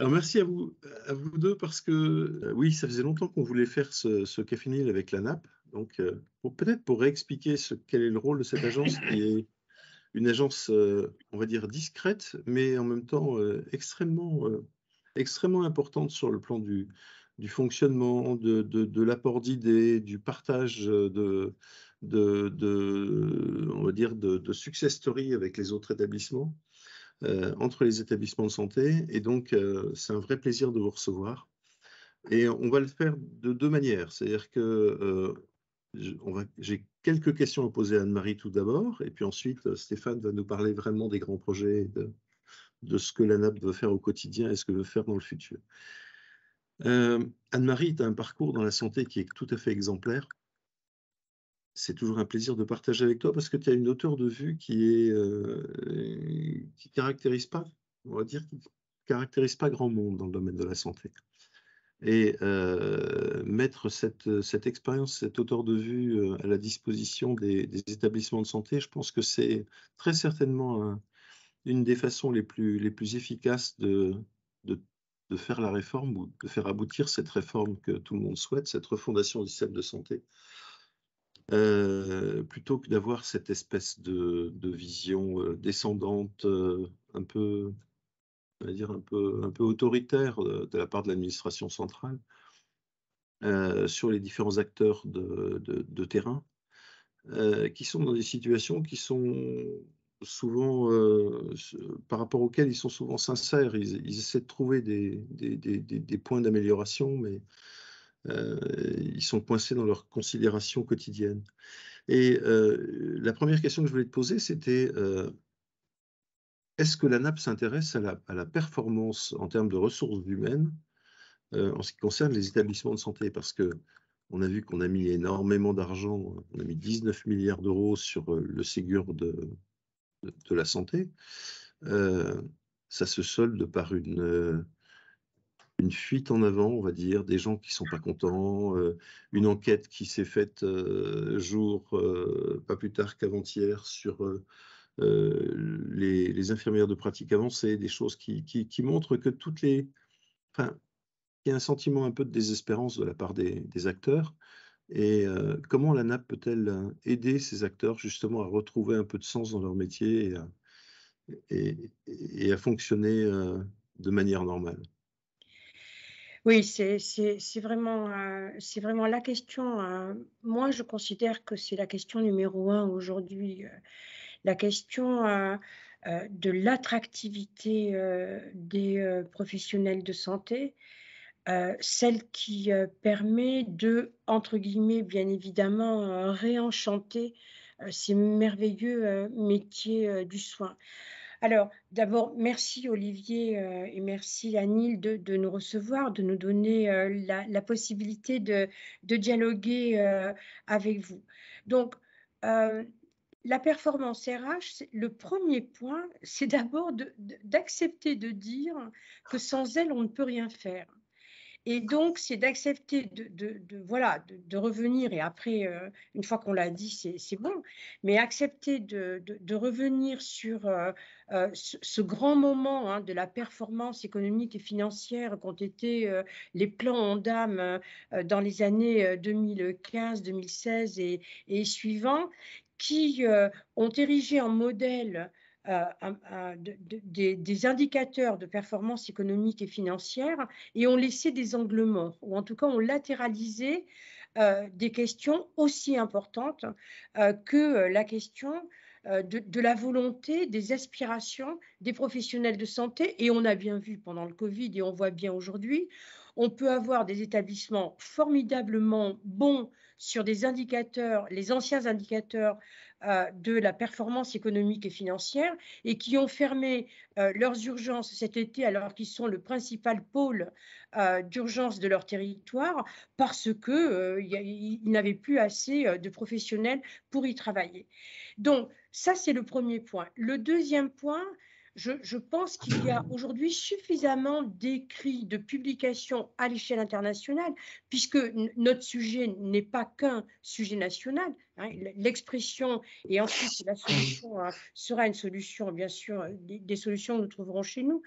Alors merci à vous deux parce que oui, ça faisait longtemps qu'on voulait faire ce Café Nil avec la NAP. Donc, peut-être pour réexpliquer quel est le rôle de cette agence qui est une agence, on va dire discrète, mais en même temps extrêmement importante sur le plan du fonctionnement, de l'apport d'idées, du partage on va dire de success story avec les autres établissements. Entre les établissements de santé. Et donc, c'est un vrai plaisir de vous recevoir. Et on va le faire de deux manières. C'est-à-dire que j'ai quelques questions à poser à Anne-Marie tout d'abord, et puis ensuite, Stéphane va nous parler vraiment des grands projets, de ce que l'ANAP veut faire au quotidien et ce que veut faire dans le futur. Anne-Marie, tu as un parcours dans la santé qui est tout à fait exemplaire. C'est toujours un plaisir de partager avec toi parce que tu as une hauteur de vue qui caractérise pas, on va dire, qui caractérise pas grand monde dans le domaine de la santé. Et mettre cette expérience, cette hauteur de vue à la disposition des établissements de santé, je pense que c'est très certainement une des façons les plus efficaces de, de faire la réforme ou de faire aboutir cette réforme que tout le monde souhaite, cette refondation du système de santé. Plutôt que d'avoir cette espèce de vision descendante, un peu, on va dire un peu autoritaire de la part de l'administration centrale sur les différents acteurs de terrain, qui sont dans des situations qui sont souvent, par rapport auxquelles ils sont souvent sincères. Ils essaient de trouver des points d'amélioration, mais ils sont coincés dans leurs considérations quotidiennes. Et la première question que je voulais te poser, c'était est-ce que la NAP s'intéresse à la performance en termes de ressources humaines en ce qui concerne les établissements de santé? Parce que on a vu qu'on a mis énormément d'argent, on a mis 19 milliards d'euros sur le Ségur de la santé. Ça se solde par une fuite en avant, on va dire, des gens qui ne sont pas contents, une enquête qui s'est faite pas plus tard qu'avant-hier sur les infirmières de pratique avancée, des choses qui montrent que enfin, il y a un sentiment un peu de désespérance de la part des acteurs. Et comment la NAP peut-elle aider ces acteurs justement à retrouver un peu de sens dans leur métier et à fonctionner de manière normale? Oui, c'est vraiment la question, moi, je considère que c'est la question numéro un aujourd'hui, la question, de l'attractivité, des, professionnels de santé, celle qui, permet de, entre guillemets, bien évidemment, réenchanter, ces merveilleux, métiers, du soin. Alors, d'abord, merci Olivier, et merci Anil de nous recevoir, de nous donner, la possibilité de dialoguer, avec vous. Donc, heu, la performance RH, c'est le premier point, c'est d'abord d'accepter de dire que sans elle, on ne peut rien faire. Et donc, c'est d'accepter voilà, de revenir et après, une fois qu'on l'a dit, c'est bon, mais accepter de revenir sur, ce grand moment, hein, de la performance économique et financière qu'ont été, les plans Ondam, dans les années, 2015-2016 et suivants, qui, ont érigé en modèle, des indicateurs de performance économique et financière et ont laissé des angles morts, ou en tout cas ont latéralisé des questions aussi importantes que la question de la volonté, des aspirations des professionnels de santé. Et on a bien vu pendant le Covid, et on voit bien aujourd'hui, on peut avoir des établissements formidablement bons sur des indicateurs, les anciens indicateurs de la performance économique et financière, et qui ont fermé leurs urgences cet été alors qu'ils sont le principal pôle d'urgence de leur territoire parce qu'ils n'avaient plus assez de professionnels pour y travailler. Donc, ça, c'est le premier point. Le deuxième point, je pense qu'il y a aujourd'hui suffisamment d'écrits, de publications à l'échelle internationale, puisque notre sujet n'est pas qu'un sujet national, l'expression, et ensuite la solution sera une solution, bien sûr, des solutions que nous trouverons chez nous.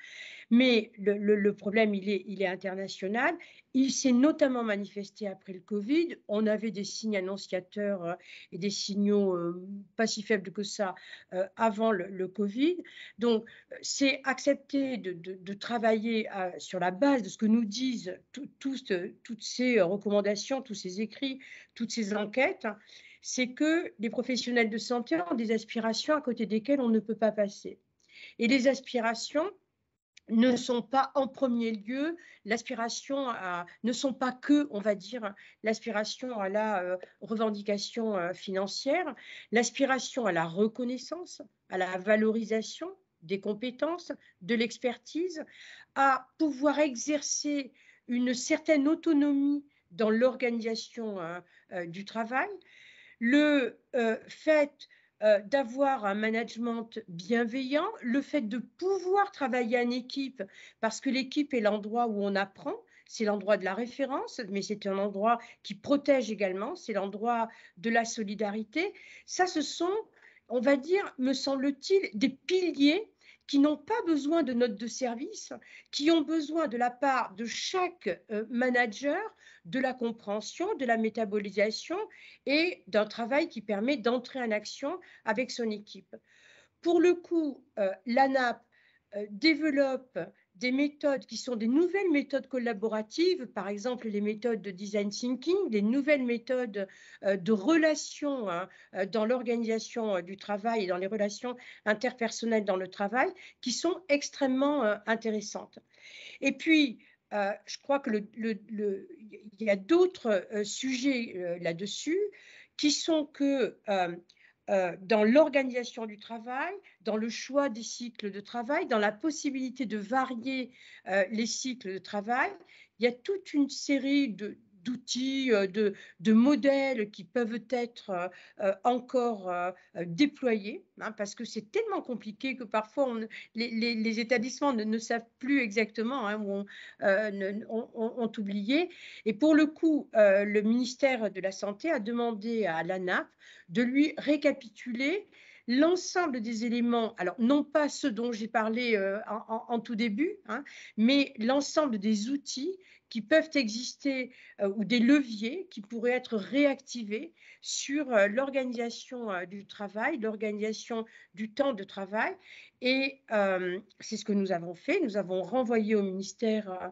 Mais le problème, il est international. Il s'est notamment manifesté après le Covid. On avait des signes annonciateurs et des signaux pas si faibles que ça avant le Covid. Donc, c'est accepter de travailler sur la base de ce que nous disent toutes ces recommandations, tous ces écrits, toutes ces enquêtes. C'est que les professionnels de santé ont des aspirations à côté desquelles on ne peut pas passer. Et les aspirations ne sont pas en premier lieu ne sont pas que, on va dire, l'aspiration à la revendication financière, l'aspiration à la reconnaissance, à la valorisation des compétences, de l'expertise, à pouvoir exercer une certaine autonomie dans l'organisation du travail, le fait d'avoir un management bienveillant, le fait de pouvoir travailler en équipe, parce que l'équipe est l'endroit où on apprend, c'est l'endroit de la référence, mais c'est un endroit qui protège également, c'est l'endroit de la solidarité. Ça, ce sont, on va dire, me semble-t-il, des piliers qui n'ont pas besoin de notes de service, qui ont besoin de la part de chaque manager de la compréhension, de la métabolisation et d'un travail qui permet d'entrer en action avec son équipe. Pour le coup, l'ANAP développe des méthodes qui sont des nouvelles méthodes collaboratives, par exemple les méthodes de design thinking, des nouvelles méthodes de relations dans l'organisation du travail et dans les relations interpersonnelles dans le travail, qui sont extrêmement intéressantes. Et puis, je crois il y a d'autres sujets là-dessus qui sont que dans l'organisation du travail, dans le choix des cycles de travail, dans la possibilité de varier les cycles de travail, il y a toute une série d'outils, de modèles qui peuvent être encore déployés, parce que c'est tellement compliqué que parfois les établissements ne savent plus exactement où ont oublié. Et pour le coup, le ministère de la Santé a demandé à l'ANAP de lui récapituler l'ensemble des éléments, alors non pas ceux dont j'ai parlé en tout début, mais l'ensemble des outils qui peuvent exister ou des leviers qui pourraient être réactivés sur l'organisation du travail, l'organisation du temps de travail. Et c'est ce que nous avons fait. Nous avons renvoyé au ministère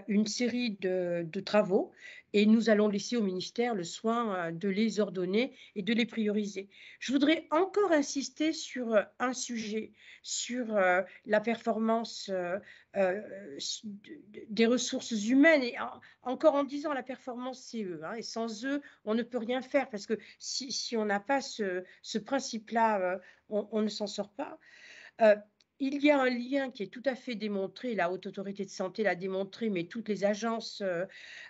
une série de travaux et nous allons laisser au ministère le soin de les ordonner et de les prioriser. Je voudrais encore insister sur un sujet, sur la performance des ressources humaines, et encore en disant la performance, c'est eux, et sans eux, on ne peut rien faire, parce que si on n'a pas ce principe-là, on ne s'en sort pas. Il y a un lien qui est tout à fait démontré, la Haute Autorité de Santé l'a démontré, mais toutes les agences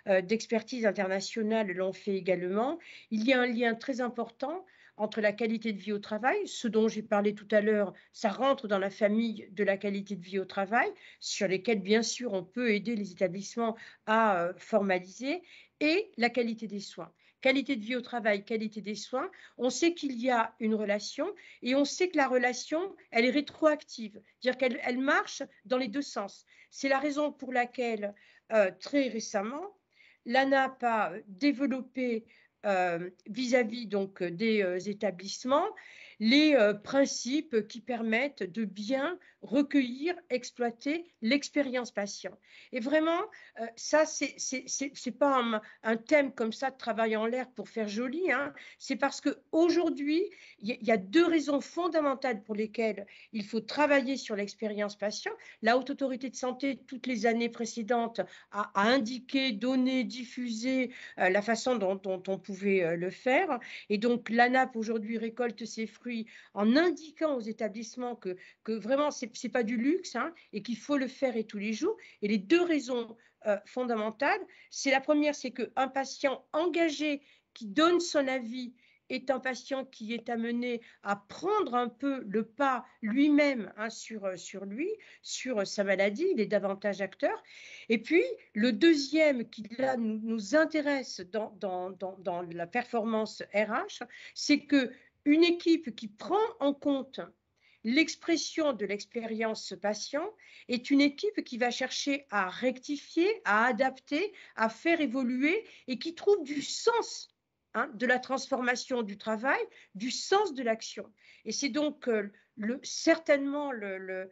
d'expertise internationale l'ont fait également. Il y a un lien très important entre la qualité de vie au travail, ce dont j'ai parlé tout à l'heure, ça rentre dans la famille de la qualité de vie au travail, sur lesquels, bien sûr, on peut aider les établissements à formaliser, et la qualité des soins. Qualité de vie au travail, qualité des soins, on sait qu'il y a une relation, et on sait que la relation, elle est rétroactive, c'est-à-dire qu'elle marche dans les deux sens. C'est la raison pour laquelle, très récemment, l'ANAP a développé vis-à-vis donc des établissements les principes qui permettent de bien recueillir, exploiter l'expérience patient. Et vraiment, ça, c'est pas un thème comme ça de travail en l'air pour faire joli, c'est parce qu'aujourd'hui, il y a deux raisons fondamentales pour lesquelles il faut travailler sur l'expérience patient. La Haute Autorité de Santé, toutes les années précédentes, a indiqué, donné, diffusé la façon dont on pouvait le faire. Et donc, l'ANAP aujourd'hui récolte ses fruits en indiquant aux établissements que vraiment, ce n'est pas du luxe et qu'il faut le faire et tous les jours. Et les deux raisons fondamentales, c'est la première, c'est qu'un patient engagé qui donne son avis est un patient qui est amené à prendre un peu le pas lui-même sur lui, sur sa maladie, il est davantage acteur. Et puis, le deuxième qui là nous intéresse dans la performance RH, c'est qu'une équipe qui prend en compte l'expression de l'expérience patient est une équipe qui va chercher à rectifier, à adapter, à faire évoluer et qui trouve du sens de la transformation du travail, du sens de l'action. Et c'est donc certainement le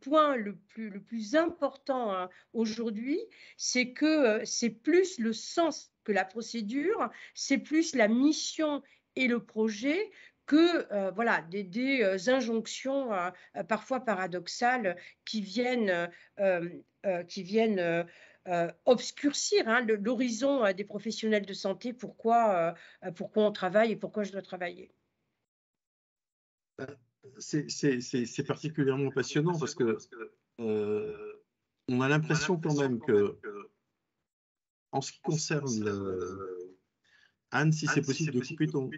point le plus important aujourd'hui, c'est que c'est plus le sens que la procédure, c'est plus la mission et le projet que voilà, des injonctions parfois paradoxales qui viennent obscurcir l'horizon des professionnels de santé, pourquoi on travaille et pourquoi je dois travailler. C'est particulièrement passionnant parce que on a l'impression quand même que, en ce qui concerne Anne, si c'est possible de couper ton...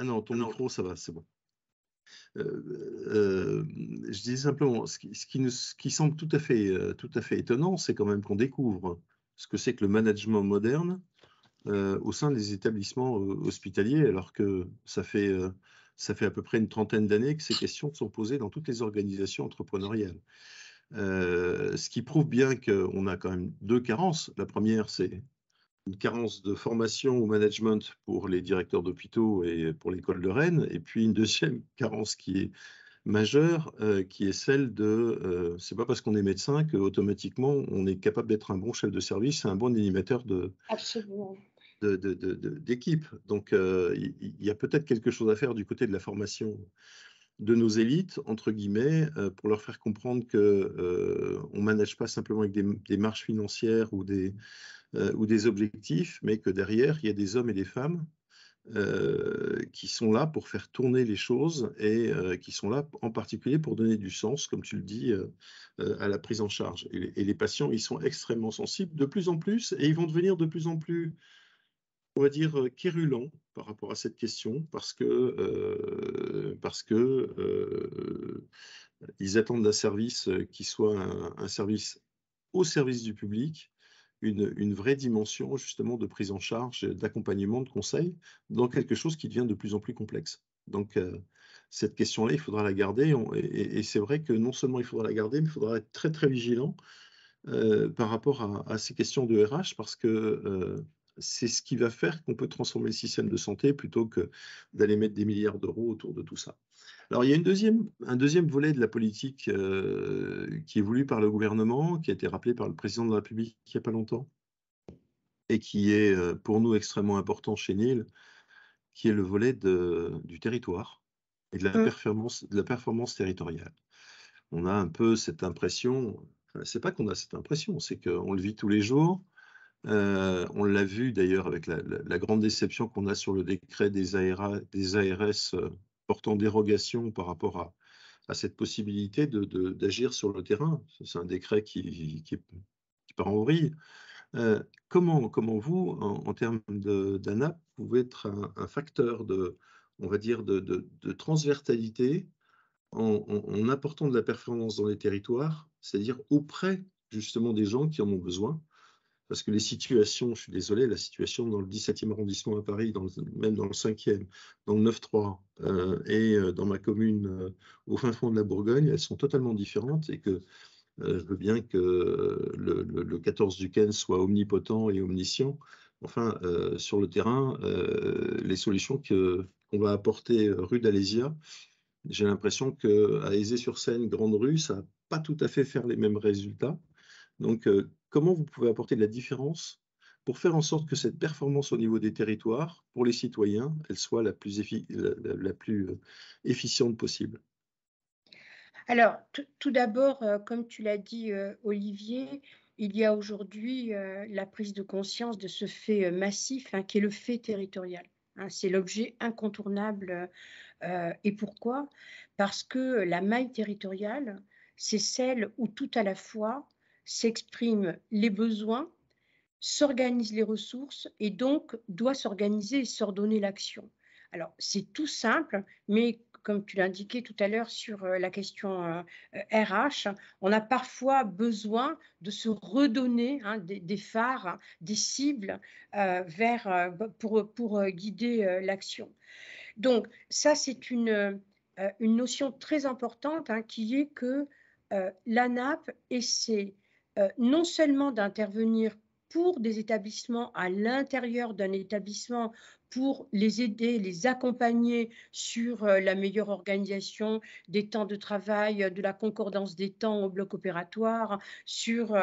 Ah non, ton micro, ça va, c'est bon. Je disais simplement, ce qui semble tout à fait étonnant, c'est quand même qu'on découvre ce que c'est que le management moderne au sein des établissements hospitaliers, alors que ça fait à peu près une trentaine d'années que ces questions sont posées dans toutes les organisations entrepreneuriales. Ce qui prouve bien qu'on a quand même deux carences. La première, c'est une carence de formation au management pour les directeurs d'hôpitaux et pour l'école de Rennes, et puis une deuxième carence qui est majeure, qui est celle de, c'est pas parce qu'on est médecin qu'automatiquement on est capable d'être un bon chef de service et un bon animateur Absolument. d'équipe. Donc il y a peut-être quelque chose à faire du côté de la formation de nos élites, entre guillemets, pour leur faire comprendre que on manage pas simplement avec des marges financières ou des objectifs, mais que derrière, il y a des hommes et des femmes qui sont là pour faire tourner les choses et qui sont là en particulier pour donner du sens, comme tu le dis, à la prise en charge. Et les patients, ils sont extrêmement sensibles de plus en plus et ils vont devenir de plus en plus, on va dire, quérulents par rapport à cette question parce que ils attendent d'un service qui soit un service au service du public, une vraie dimension justement de prise en charge, d'accompagnement, de conseil, dans quelque chose qui devient de plus en plus complexe. Donc cette question-là, il faudra la garder, et c'est vrai que non seulement il faudra la garder, mais il faudra être très très vigilant par rapport à ces questions de RH, parce que c'est ce qui va faire qu'on peut transformer le système de santé plutôt que d'aller mettre des milliards d'euros autour de tout ça. Alors, il y a un deuxième volet de la politique qui est voulu par le gouvernement, qui a été rappelé par le président de la République il n'y a pas longtemps, et qui est pour nous extrêmement important chez NIL, qui est le volet du territoire et de la performance territoriale. On a un peu cette impression, c'est pas qu'on a cette impression, c'est qu'on le vit tous les jours. On l'a vu d'ailleurs avec la grande déception qu'on a sur le décret des ARS portant dérogation par rapport à cette possibilité d'agir sur le terrain. C'est un décret qui part en vrille. Comment vous, en termes d'ANAP, vous pouvez être un facteur on va dire, de transversalité en apportant de la performance dans les territoires, c'est-à-dire auprès justement des gens qui en ont besoin? Parce que les situations, je suis désolé, la situation dans le 17e arrondissement à Paris, même dans le 5e, dans le 9-3 et dans ma commune au fin fond de la Bourgogne, elles sont totalement différentes, et que je veux bien que le 14 du Ken soit omnipotent et omniscient. Enfin, sur le terrain, les solutions qu'on va apporter rue d'Alésia, j'ai l'impression qu'à Aizé-sur-Seine, Grande Rue, ça va pas tout à fait faire les mêmes résultats. Donc, comment vous pouvez apporter de la différence pour faire en sorte que cette performance au niveau des territoires, pour les citoyens, elle soit la plus efficiente possible? Alors, tout d'abord, comme tu l'as dit, Olivier, il y a aujourd'hui la prise de conscience de ce fait massif qui est le fait territorial. C'est l'objet incontournable. Et pourquoi? Parce que la maille territoriale, c'est celle où tout à la fois s'expriment les besoins, s'organisent les ressources et donc doit s'organiser et s'ordonner l'action. Alors, c'est tout simple, mais comme tu l'indiquais tout à l'heure sur la question RH, on a parfois besoin de se redonner des phares, des cibles pour guider l'action. Donc, ça, c'est une notion très importante qui est que l'ANAP essaie non seulement d'intervenir pour des établissements à l'intérieur d'un établissement pour les aider, les accompagner sur la meilleure organisation des temps de travail, de la concordance des temps au bloc opératoire, sur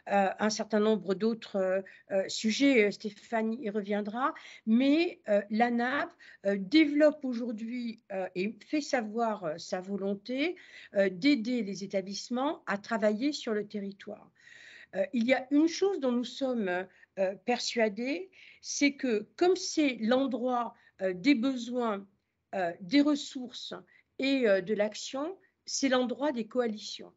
un certain nombre d'autres sujets. Stéphane y reviendra, mais l'ANAP développe aujourd'hui et fait savoir sa volonté d'aider les établissements à travailler sur le territoire. Il y a une chose dont nous sommes persuadés, c'est que comme c'est l'endroit des besoins, des ressources et de l'action, c'est l'endroit des coalitions.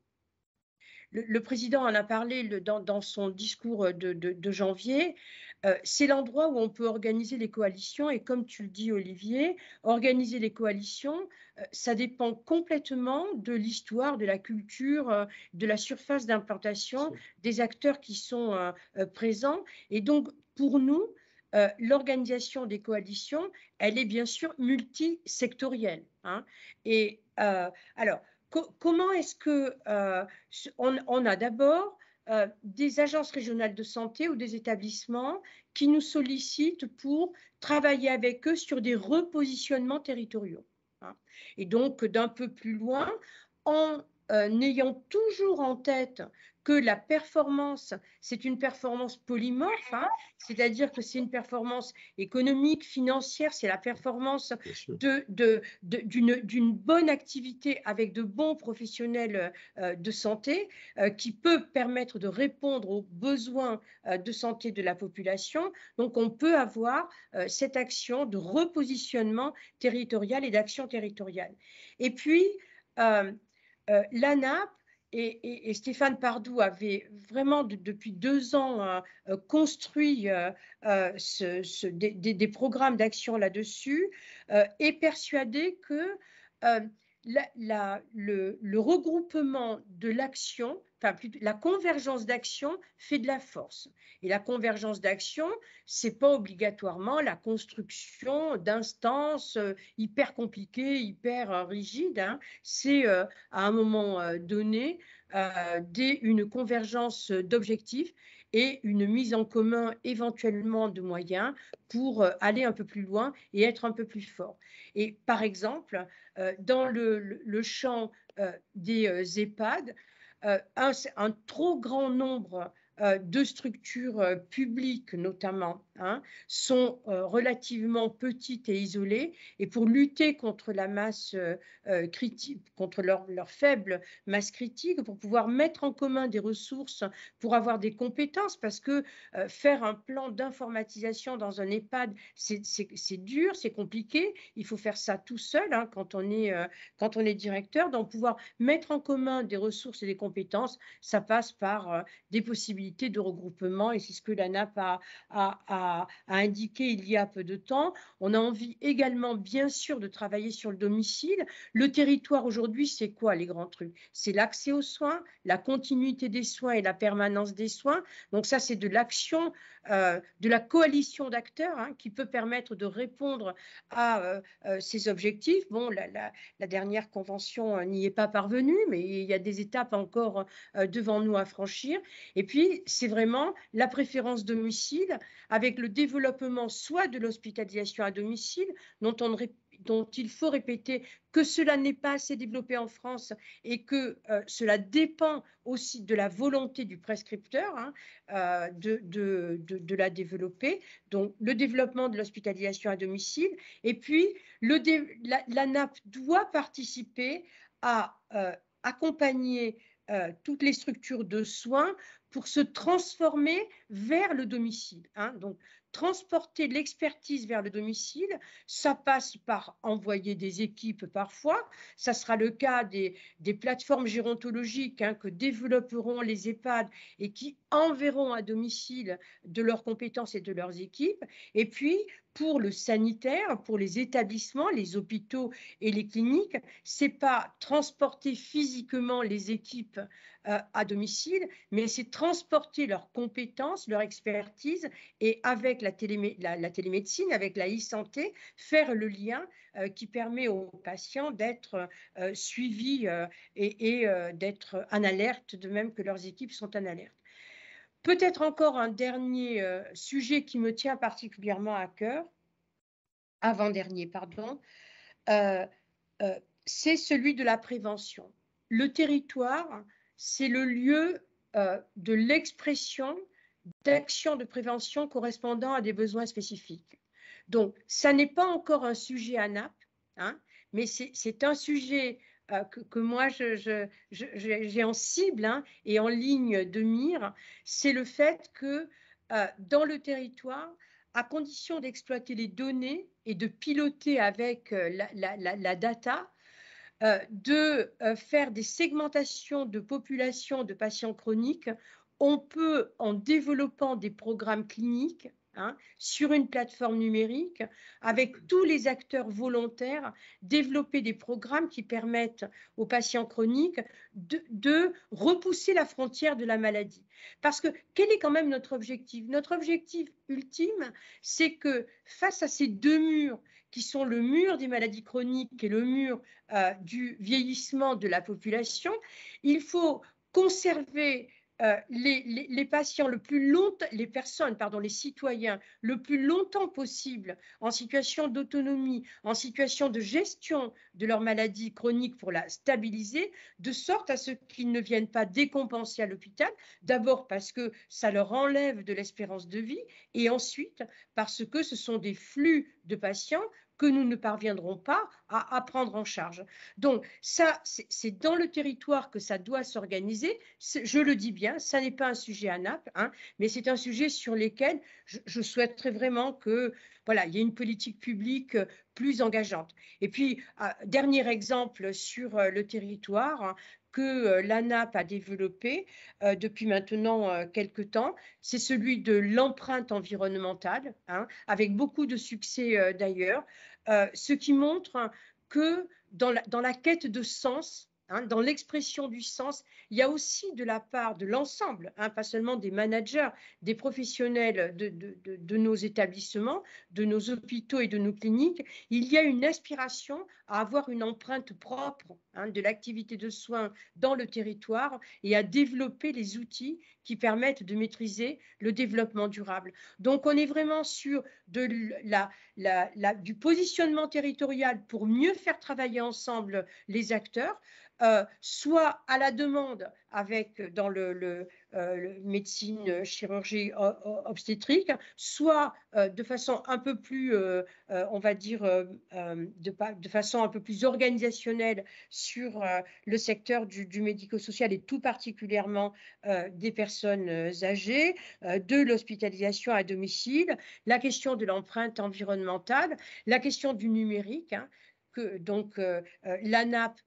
Le président en a parlé dans son discours de janvier. C'est l'endroit où on peut organiser les coalitions et comme tu le dis, Olivier, organiser les coalitions, ça dépend complètement de l'histoire, de la culture, de la surface d'implantation des acteurs qui sont présents. Et donc, pour nous, l'organisation des coalitions, elle est bien sûr multisectorielle. Et alors, comment est-ce que on a d'abord des agences régionales de santé ou des établissements qui nous sollicitent pour travailler avec eux sur des repositionnements territoriaux. Et donc, d'un peu plus loin, en ayant toujours en tête que la performance, c'est une performance polymorphe, c'est-à-dire que c'est une performance économique, financière, c'est la performance d'une bonne activité avec de bons professionnels de santé qui peut permettre de répondre aux besoins de santé de la population. Donc, on peut avoir cette action de repositionnement territorial et d'action territoriale. Et puis, l'ANAP et Stéphane Pardoux avait vraiment depuis 2 ans construit des programmes d'action là-dessus, est persuadé que le regroupement de l'action, enfin la convergence d'action fait de la force. Et la convergence d'action, c'est pas obligatoirement la construction d'instances hyper compliquées, hyper rigides. C'est à un moment donné une convergence d'objectifs et une mise en commun éventuellement de moyens pour aller un peu plus loin et être un peu plus fort. Et par exemple, dans le champ des EHPAD, un trop grand nombre de structures publiques notamment sont relativement petites et isolées, et pour lutter contre la masse critique, contre leur faible masse critique, pour pouvoir mettre en commun des ressources, pour avoir des compétences, parce que faire un plan d'informatisation dans un EHPAD, c'est dur, c'est compliqué, il faut faire ça tout seul quand on est directeur, donc pouvoir mettre en commun des ressources et des compétences, ça passe par des possibilités de regroupement, et c'est ce que l'ANAP a indiqué il y a peu de temps. On a envie également, bien sûr, de travailler sur le domicile. Le territoire aujourd'hui, c'est quoi les grands trucs? C'est l'accès aux soins, la continuité des soins et la permanence des soins. Donc ça, c'est de l'action, de la coalition d'acteurs qui peut permettre de répondre à ces objectifs. Bon, la dernière convention n'y est pas parvenue, mais il y a des étapes encore devant nous à franchir. Et puis, c'est vraiment la préférence domicile avec le développement soit de l'hospitalisation à domicile, dont il faut répéter que cela n'est pas assez développé en France et que cela dépend aussi de la volonté du prescripteur de la développer. Donc, le développement de l'hospitalisation à domicile. Et puis, l'ANAP doit participer à accompagner toutes les structures de soins pour se transformer vers le domicile. Donc, transporter l'expertise vers le domicile, ça passe par envoyer des équipes parfois. Ça sera le cas des plateformes gérontologiques que développeront les EHPAD et qui enverront à domicile de leurs compétences et de leurs équipes. Et puis, pour le sanitaire, pour les établissements, les hôpitaux et les cliniques, c'est pas transporter physiquement les équipes à domicile, mais c'est transporter leurs compétences, leur expertise et avec la télémédecine, avec la e-santé, faire le lien qui permet aux patients d'être suivis et d'être en alerte, de même que leurs équipes sont en alerte. Peut-être encore un dernier sujet qui me tient particulièrement à cœur, avant-dernier, pardon, c'est celui de la prévention. Le territoire, c'est le lieu de l'expression d'actions de prévention correspondant à des besoins spécifiques. Donc, ça n'est pas encore un sujet à Naples, mais c'est un sujet que moi j'ai en cible et en ligne de mire, c'est le fait que dans le territoire, à condition d'exploiter les données et de piloter avec la data, de faire des segmentations de population de patients chroniques, on peut, en développant des programmes cliniques sur une plateforme numérique, avec tous les acteurs volontaires, développer des programmes qui permettent aux patients chroniques de repousser la frontière de la maladie. Parce que quel est quand même notre objectif? Notre objectif ultime, c'est que face à ces deux murs, qui sont le mur des maladies chroniques et le mur du vieillissement de la population, il faut conserver les patients le plus longtemps, les citoyens le plus longtemps possible en situation d'autonomie, en situation de gestion de leur maladie chronique pour la stabiliser, de sorte à ce qu'ils ne viennent pas décompenser à l'hôpital, d'abord parce que ça leur enlève de l'espérance de vie, et ensuite parce que ce sont des flux de patients que nous ne parviendrons pas à prendre en charge. Donc, ça, c'est dans le territoire que ça doit s'organiser. Je le dis bien, ça n'est pas un sujet à Naples, mais c'est un sujet sur lequel je souhaiterais vraiment que, voilà, il y ait une politique publique plus engageante. Et puis, dernier exemple sur le territoire, que l'ANAP a développé depuis maintenant quelques temps, c'est celui de l'empreinte environnementale, avec beaucoup de succès d'ailleurs, ce qui montre que dans la quête de sens, dans l'expression du sens, il y a aussi de la part de l'ensemble, pas seulement des managers, des professionnels de nos établissements, de nos hôpitaux et de nos cliniques, il y a une aspiration à avoir une empreinte propre de l'activité de soins dans le territoire et à développer les outils qui permettent de maîtriser le développement durable. Donc, on est vraiment sur du positionnement territorial pour mieux faire travailler ensemble les acteurs, soit à la demande dans le médecine, chirurgie obstétrique, soit de façon un peu plus, on va dire, de façon un peu plus organisationnelle sur le secteur du médico-social et tout particulièrement des personnes âgées, de l'hospitalisation à domicile, la question de l'empreinte environnementale, la question du numérique, donc l'ANAP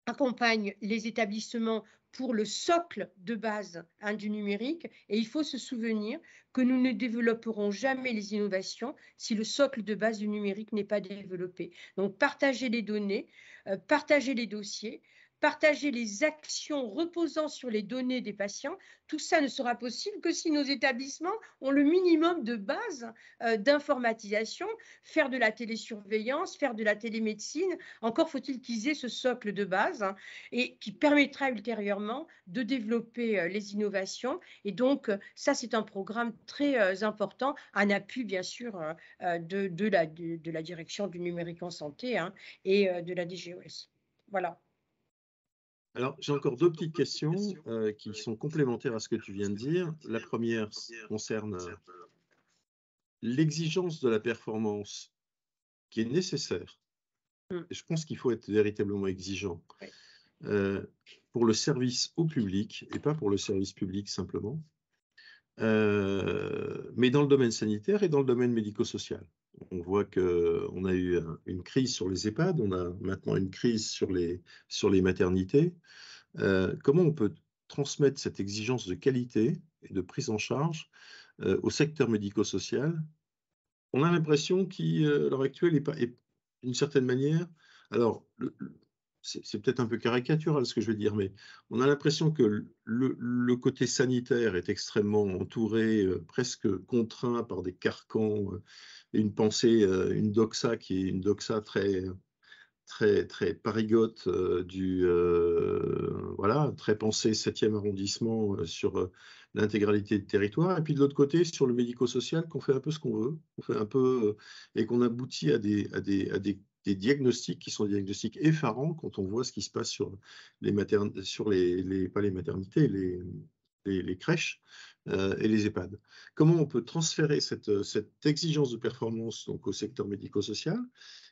accompagne les établissements pour le socle de base du numérique, et il faut se souvenir que nous ne développerons jamais les innovations si le socle de base du numérique n'est pas développé. Donc partager les données, partager les dossiers, partager les actions reposant sur les données des patients, tout ça ne sera possible que si nos établissements ont le minimum de base d'informatisation, faire de la télésurveillance, faire de la télémédecine, encore faut-il qu'ils aient ce socle de base et qui permettra ultérieurement de développer les innovations. Et donc, ça, c'est un programme très important, en appui, bien sûr, de la direction du numérique en santé et de la DGOS. Voilà. Alors, j'ai encore deux petites questions qui sont complémentaires à ce que tu viens de dire. La première concerne l'exigence de la performance qui est nécessaire. Et je pense qu'il faut être véritablement exigeant pour le service au public et pas pour le service public simplement. mais dans le domaine sanitaire et dans le domaine médico-social. On voit qu'on a eu une crise sur les EHPAD, on a maintenant une crise sur les maternités. Comment on peut transmettre cette exigence de qualité et de prise en charge au secteur médico-social? On a l'impression qu'à l'heure actuelle, est d'une certaine manière, alors c'est peut-être un peu caricatural ce que je vais dire, mais on a l'impression que le côté sanitaire est extrêmement entouré, presque contraint par des carcans, et une pensée, une doxa qui est une doxa très, très, très parigote, voilà, très pensée 7e arrondissement, sur l'intégralité du territoire. Et puis de l'autre côté, sur le médico-social, qu'on fait un peu ce qu'on veut, qu'on fait un peu, et qu'on aboutit à des diagnostics qui sont des diagnostics effarants quand on voit ce qui se passe sur sur pas les maternités, les crèches et les EHPAD. Comment on peut transférer cette exigence de performance donc, au secteur médico-social?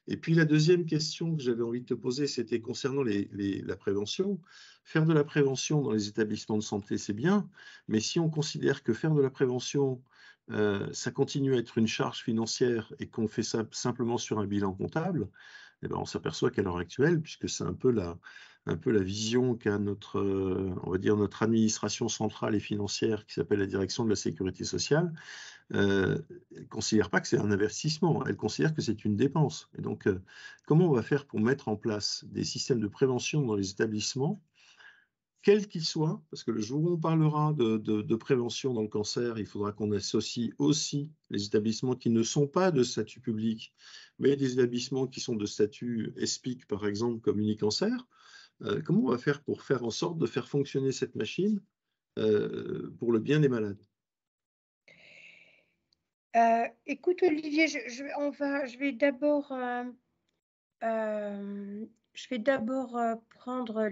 Et puis la deuxième question que j'avais envie de te poser, c'était concernant la prévention. Faire de la prévention dans les établissements de santé, c'est bien, mais si on considère que faire de la prévention, ça continue à être une charge financière et qu'on fait ça simplement sur un bilan comptable, eh ben, on s'aperçoit qu'à l'heure actuelle, puisque c'est un peu la vision qu'a on va dire notre administration centrale et financière qui s'appelle la direction de la sécurité sociale, elle ne considère pas que c'est un investissement, elle considère que c'est une dépense. Et donc, comment on va faire pour mettre en place des systèmes de prévention dans les établissements, quels qu'ils soient, parce que le jour où on parlera de prévention dans le cancer, il faudra qu'on associe aussi les établissements qui ne sont pas de statut public, mais des établissements qui sont de statut ESPIC, par exemple, comme Unicancer. Comment on va faire pour faire en sorte de faire fonctionner cette machine pour le bien des malades? Écoute Olivier, je vais d'abord prendre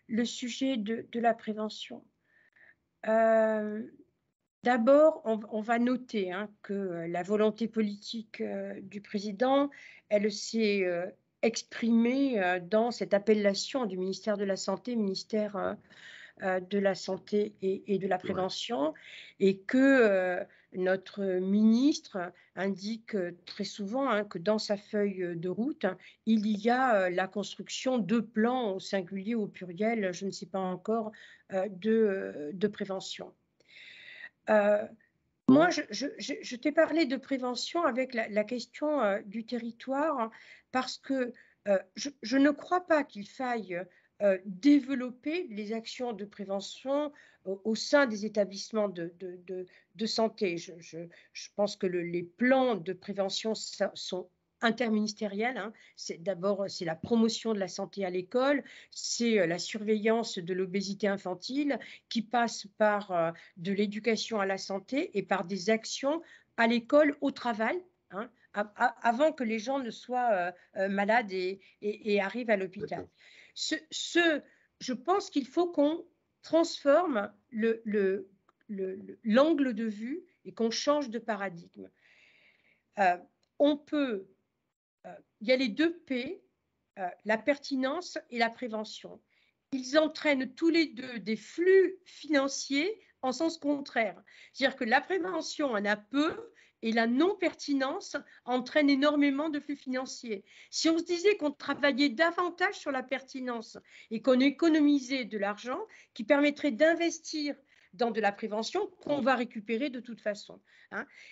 le sujet de la prévention. D'abord, on va noter que la volonté politique du président, elle s'est exprimée dans cette appellation du ministère de la Santé, ministère de la Santé et de la Prévention, et que notre ministre indique très souvent que dans sa feuille de route, il y a la construction de plans au singulier, au pluriel, je ne sais pas encore, de prévention. Moi, je t'ai parlé de prévention avec la question du territoire parce que je ne crois pas qu'il faille développer les actions de prévention au sein des établissements de santé. Je pense que les plans de prévention sont interministériels. D'abord, c'est la promotion de la santé à l'école, c'est la surveillance de l'obésité infantile qui passe par de l'éducation à la santé et par des actions à l'école, au travail, avant que les gens ne soient malades et arrivent à l'hôpital. Je pense qu'il faut qu'on transforme l'angle de vue et qu'on change de paradigme. Il y a les deux P, la pertinence et la prévention. Ils entraînent tous les deux des flux financiers en sens contraire. C'est-à-dire que la prévention en a peu et la non-pertinence entraîne énormément de flux financiers. Si on se disait qu'on travaillait davantage sur la pertinence et qu'on économisait de l'argent qui permettrait d'investir dans de la prévention qu'on va récupérer de toute façon.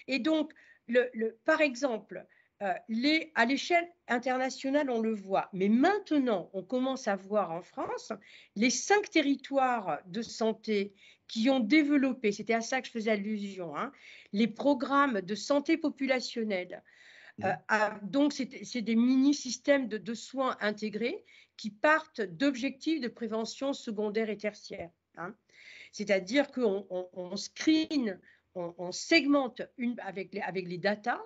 Et donc, par exemple, à l'échelle internationale, on le voit. Mais maintenant, on commence à voir en France les 5 territoires de santé qui ont développé, c'était à ça que je faisais allusion, les programmes de santé populationnelle. Donc, c'est des mini-systèmes de soins intégrés qui partent d'objectifs de prévention secondaire et tertiaire. C'est-à-dire qu'on screen, on segmente avec les datas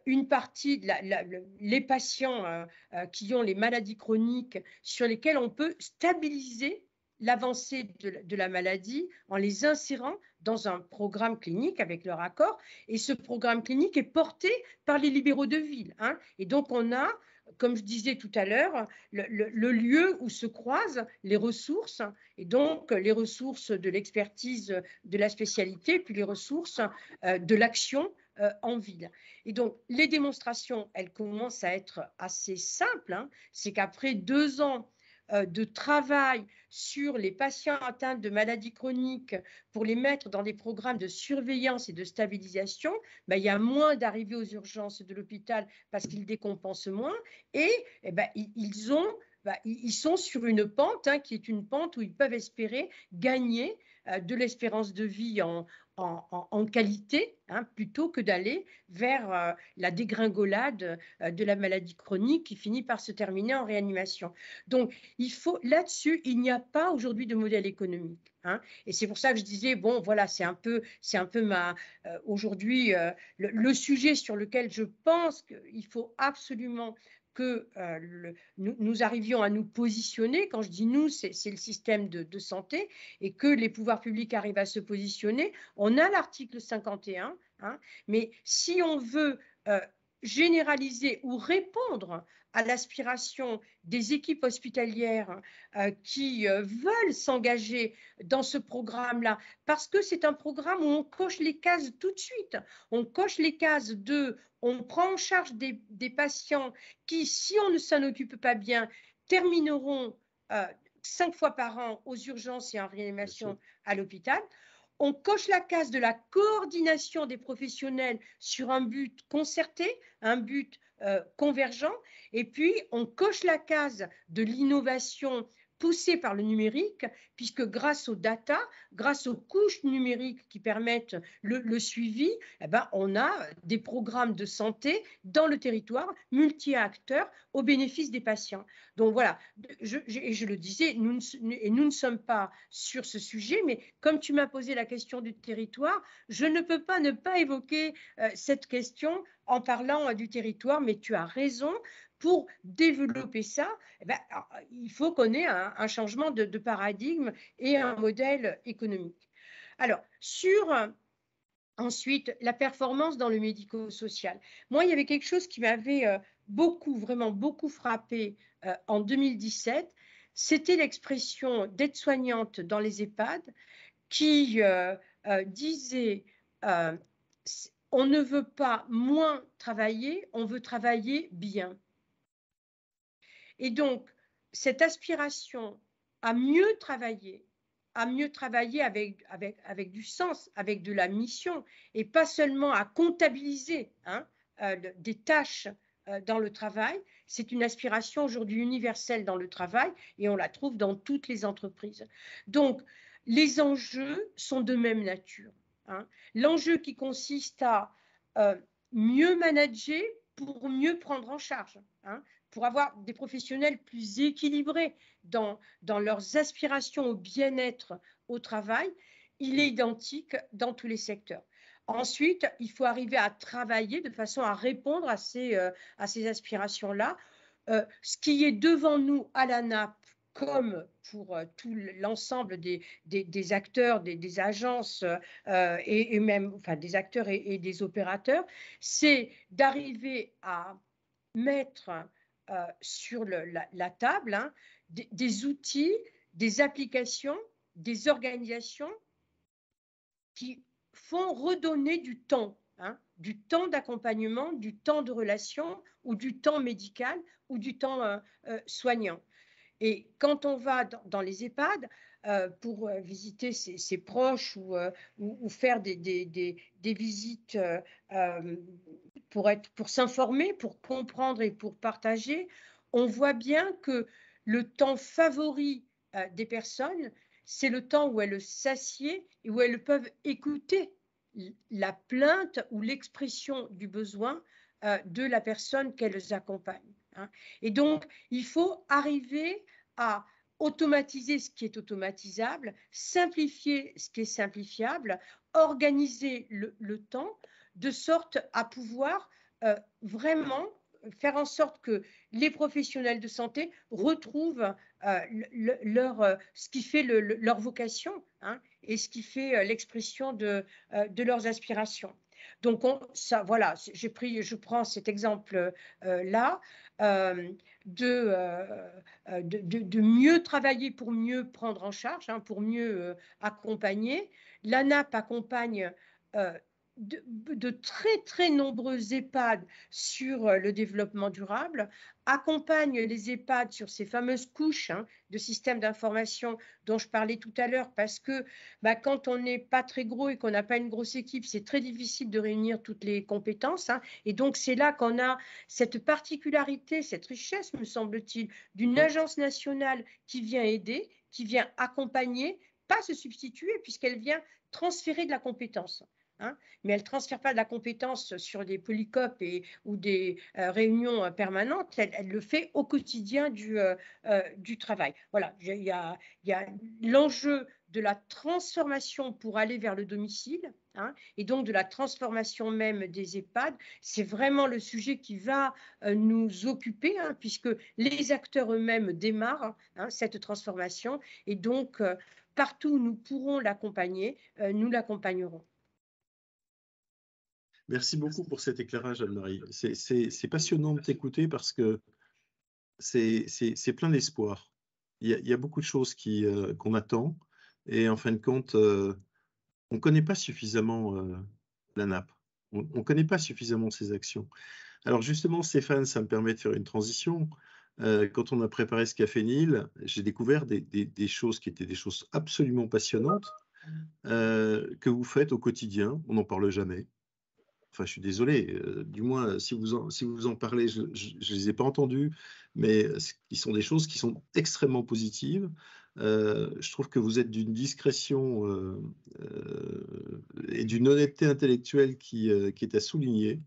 une partie les patients qui ont les maladies chroniques sur lesquels on peut stabiliser l'avancée de la maladie en les insérant dans un programme clinique avec leur accord. Et ce programme clinique est porté par les libéraux de ville. Et donc, on a comme je disais tout à l'heure, le lieu où se croisent les ressources, et donc les ressources de l'expertise de la spécialité, puis les ressources de l'action en ville. Et donc, les démonstrations, elles commencent à être assez simples, hein. C'est qu'après 2 ans de travail sur les patients atteints de maladies chroniques pour les mettre dans des programmes de surveillance et de stabilisation, ben, il y a moins d'arrivées aux urgences de l'hôpital parce qu'ils décompensent moins et ben, ils sont sur une pente, hein, qui est une pente où ils peuvent espérer gagner de l'espérance de vie en qualité, hein, plutôt que d'aller vers la dégringolade de la maladie chronique qui finit par se terminer en réanimation. Donc, là-dessus, il n'y a pas aujourd'hui de modèle économique, hein, et c'est pour ça que je disais, bon, voilà, c'est un peu aujourd'hui le sujet sur lequel je pense qu'il faut absolument que nous arrivions à nous positionner. Quand je dis nous, c'est le système de santé, et que les pouvoirs publics arrivent à se positionner. On a l'article 51, hein, mais si on veut généraliser ou répondre à l'aspiration des équipes hospitalières qui veulent s'engager dans ce programme-là, parce que c'est un programme où on coche les cases tout de suite. On coche les cases on prend en charge des patients qui, si on ne s'en occupe pas bien, termineront 5 fois par an aux urgences et en réanimation à l'hôpital. On coche la case de la coordination des professionnels sur un but concerté, un but convergent, et puis on coche la case de l'innovation poussée par le numérique, puisque grâce aux data, grâce aux couches numériques qui permettent le suivi, eh ben, on a des programmes de santé dans le territoire, multi-acteurs, au bénéfice des patients. Donc voilà, je le disais, nous ne sommes pas sur ce sujet, mais comme tu m'as posé la question du territoire, je ne peux pas ne pas évoquer cette question en parlant du territoire, mais tu as raison. Pour développer ça, eh ben, il faut qu'on ait un changement de paradigme et un modèle économique. Alors, ensuite, la performance dans le médico-social. Moi, il y avait quelque chose qui m'avait vraiment beaucoup frappé en 2017. C'était l'expression d'aide-soignante dans les EHPAD qui disait on ne veut pas moins travailler, on veut travailler bien. Et donc, cette aspiration à mieux travailler avec du sens, avec de la mission, et pas seulement à comptabiliser, hein, des tâches dans le travail, c'est une aspiration aujourd'hui universelle dans le travail, et on la trouve dans toutes les entreprises. Donc, les enjeux sont de même nature, hein. L'enjeu qui consiste à mieux manager pour mieux prendre en charge, hein, pour avoir des professionnels plus équilibrés dans leurs aspirations au bien-être au travail, il est identique dans tous les secteurs. Ensuite, il faut arriver à travailler de façon à répondre à ces aspirations-là. Ce qui est devant nous à l'ANAP, comme pour tout l'ensemble des acteurs, des agences et même enfin, des acteurs et des opérateurs, c'est d'arriver à mettre sur la table, hein, des outils, des applications, des organisations qui font redonner du temps, hein, du temps d'accompagnement, du temps de relation ou du temps médical ou du temps soignant. Et quand on va dans les EHPAD pour visiter ses proches ou faire des visites pour s'informer, pour comprendre et pour partager, on voit bien que le temps favori des personnes, c'est le temps où elles s'assiedent et où elles peuvent écouter la plainte ou l'expression du besoin de la personne qu'elles accompagnent, hein. Et donc, il faut arriver à automatiser ce qui est automatisable, simplifier ce qui est simplifiable, organiser le temps de sorte à pouvoir vraiment faire en sorte que les professionnels de santé retrouvent ce qui fait leur vocation, hein, et ce qui fait l'expression de leurs aspirations. Donc, ça, voilà, je prends cet exemple-là de mieux travailler pour mieux prendre en charge, hein, pour mieux accompagner. L'ANAP accompagne euh, de très, très nombreux EHPAD sur le développement durable, accompagne les EHPAD sur ces fameuses couches, hein, de systèmes d'information dont je parlais tout à l'heure, parce que quand on n'est pas très gros et qu'on n'a pas une grosse équipe, c'est très difficile de réunir toutes les compétences, hein. Et donc, c'est là qu'on a cette particularité, cette richesse, me semble-t-il, d'une agence nationale qui vient aider, qui vient accompagner, pas se substituer, puisqu'elle vient transférer de la compétence. Hein, mais elle ne transfère pas de la compétence sur des polycopes ou des réunions permanentes, elle le fait au quotidien du travail. Voilà, il y a l'enjeu de la transformation pour aller vers le domicile, hein, et donc de la transformation même des EHPAD. C'est vraiment le sujet qui va nous occuper, hein, puisque les acteurs eux-mêmes démarrent, hein, cette transformation, et donc partout où nous pourrons l'accompagner, nous l'accompagnerons. Merci beaucoup pour cet éclairage, Anne-Marie. C'est passionnant de t'écouter parce que c'est plein d'espoir. Il y a beaucoup de choses qu'on attend et en fin de compte, on ne connaît pas suffisamment la nappe. On ne connaît pas suffisamment ses actions. Alors justement, Stéphane, ça me permet de faire une transition. Quand on a préparé ce Café Nil, j'ai découvert des choses qui étaient des choses absolument passionnantes que vous faites au quotidien. On n'en parle jamais. Enfin, je suis désolé, du moins, si vous en parlez, je ne les ai pas entendus, mais qui sont des choses qui sont extrêmement positives. Je trouve que vous êtes d'une discrétion et d'une honnêteté intellectuelle qui est à souligner.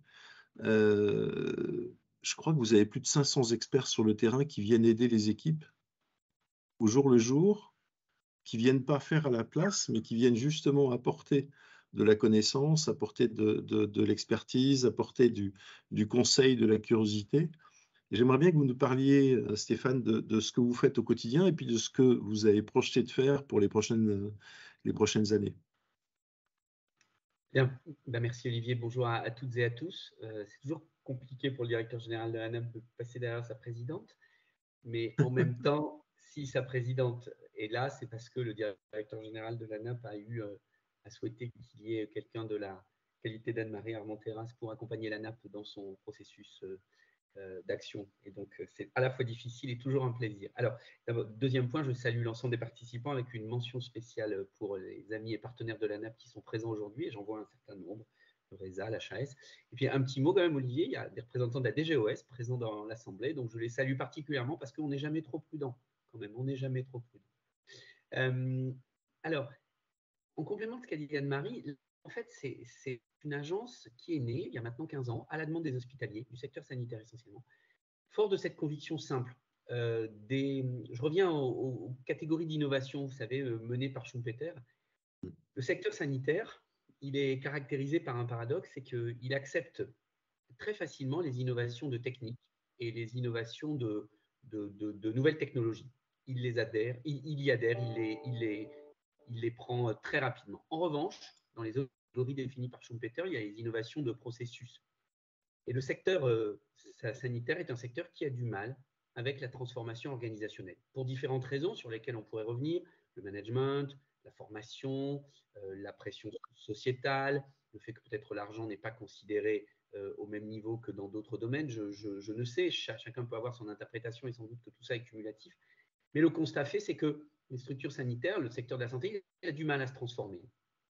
Je crois que vous avez plus de 500 experts sur le terrain qui viennent aider les équipes au jour le jour, qui viennent pas faire à la place, mais qui viennent justement apporter de la connaissance, apporter de l'expertise, apporter du conseil, de la curiosité. J'aimerais bien que vous nous parliez, Stéphane, de ce que vous faites au quotidien et puis de ce que vous avez projeté de faire pour les prochaines années. Bien, merci Olivier, bonjour à toutes et à tous. C'est toujours compliqué pour le directeur général de l'ANAP de passer derrière sa présidente, mais en même temps, si sa présidente est là, c'est parce que le directeur général de l'ANAP a souhaité qu'il y ait quelqu'un de la qualité d'Anne-Marie Armenteras pour accompagner l'ANAP dans son processus d'action. Et donc, c'est à la fois difficile et toujours un plaisir. Alors, deuxième point, je salue l'ensemble des participants avec une mention spéciale pour les amis et partenaires de l'ANAP qui sont présents aujourd'hui, et j'en vois un certain nombre, le RESA, l'HAS. Et puis, un petit mot quand même, Olivier, il y a des représentants de la DGOS présents dans l'Assemblée, donc je les salue particulièrement parce qu'on n'est jamais trop prudent, quand même, on n'est jamais trop prudent. Alors, en complément de ce qu'a dit Anne-Marie, en fait, c'est une agence qui est née il y a maintenant 15 ans à la demande des hospitaliers, du secteur sanitaire essentiellement, fort de cette conviction simple. Je reviens aux catégories d'innovation, vous savez, menées par Schumpeter. Le secteur sanitaire, il est caractérisé par un paradoxe, c'est qu'il accepte très facilement les innovations de technique et les innovations de nouvelles technologies. Il y adhère, il les prend très rapidement. En revanche, dans les catégories définies par Schumpeter, il y a les innovations de processus. Et le secteur sanitaire est un secteur qui a du mal avec la transformation organisationnelle, pour différentes raisons sur lesquelles on pourrait revenir, le management, la formation, la pression sociétale, le fait que peut-être l'argent n'est pas considéré au même niveau que dans d'autres domaines. Je ne sais, chacun peut avoir son interprétation et sans doute que tout ça est cumulatif. Mais le constat fait, c'est que les structures sanitaires, le secteur de la santé, il a du mal à se transformer.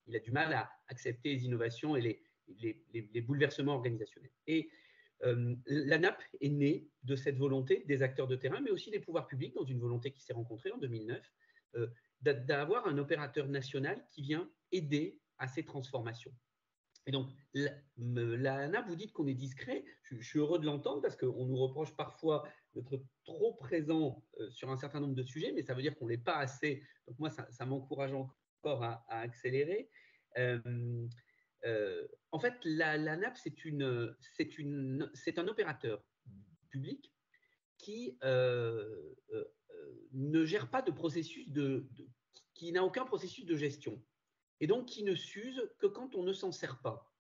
Il a du mal à accepter les innovations et les bouleversements organisationnels. Et l'ANAP est née de cette volonté des acteurs de terrain, mais aussi des pouvoirs publics, dans une volonté qui s'est rencontrée en 2009, d'avoir un opérateur national qui vient aider à ces transformations. Et donc, l'ANAP, vous dites qu'on est discret. Je suis heureux de l'entendre parce qu'on nous reproche parfois d'être trop présent sur un certain nombre de sujets, mais ça veut dire qu'on ne l'est pas assez. Donc, moi, ça m'encourage encore à accélérer. En fait, l'ANAP, c'est un opérateur public qui ne gère pas de processus qui n'a aucun processus de gestion et donc qui ne s'use que quand on ne s'en sert pas.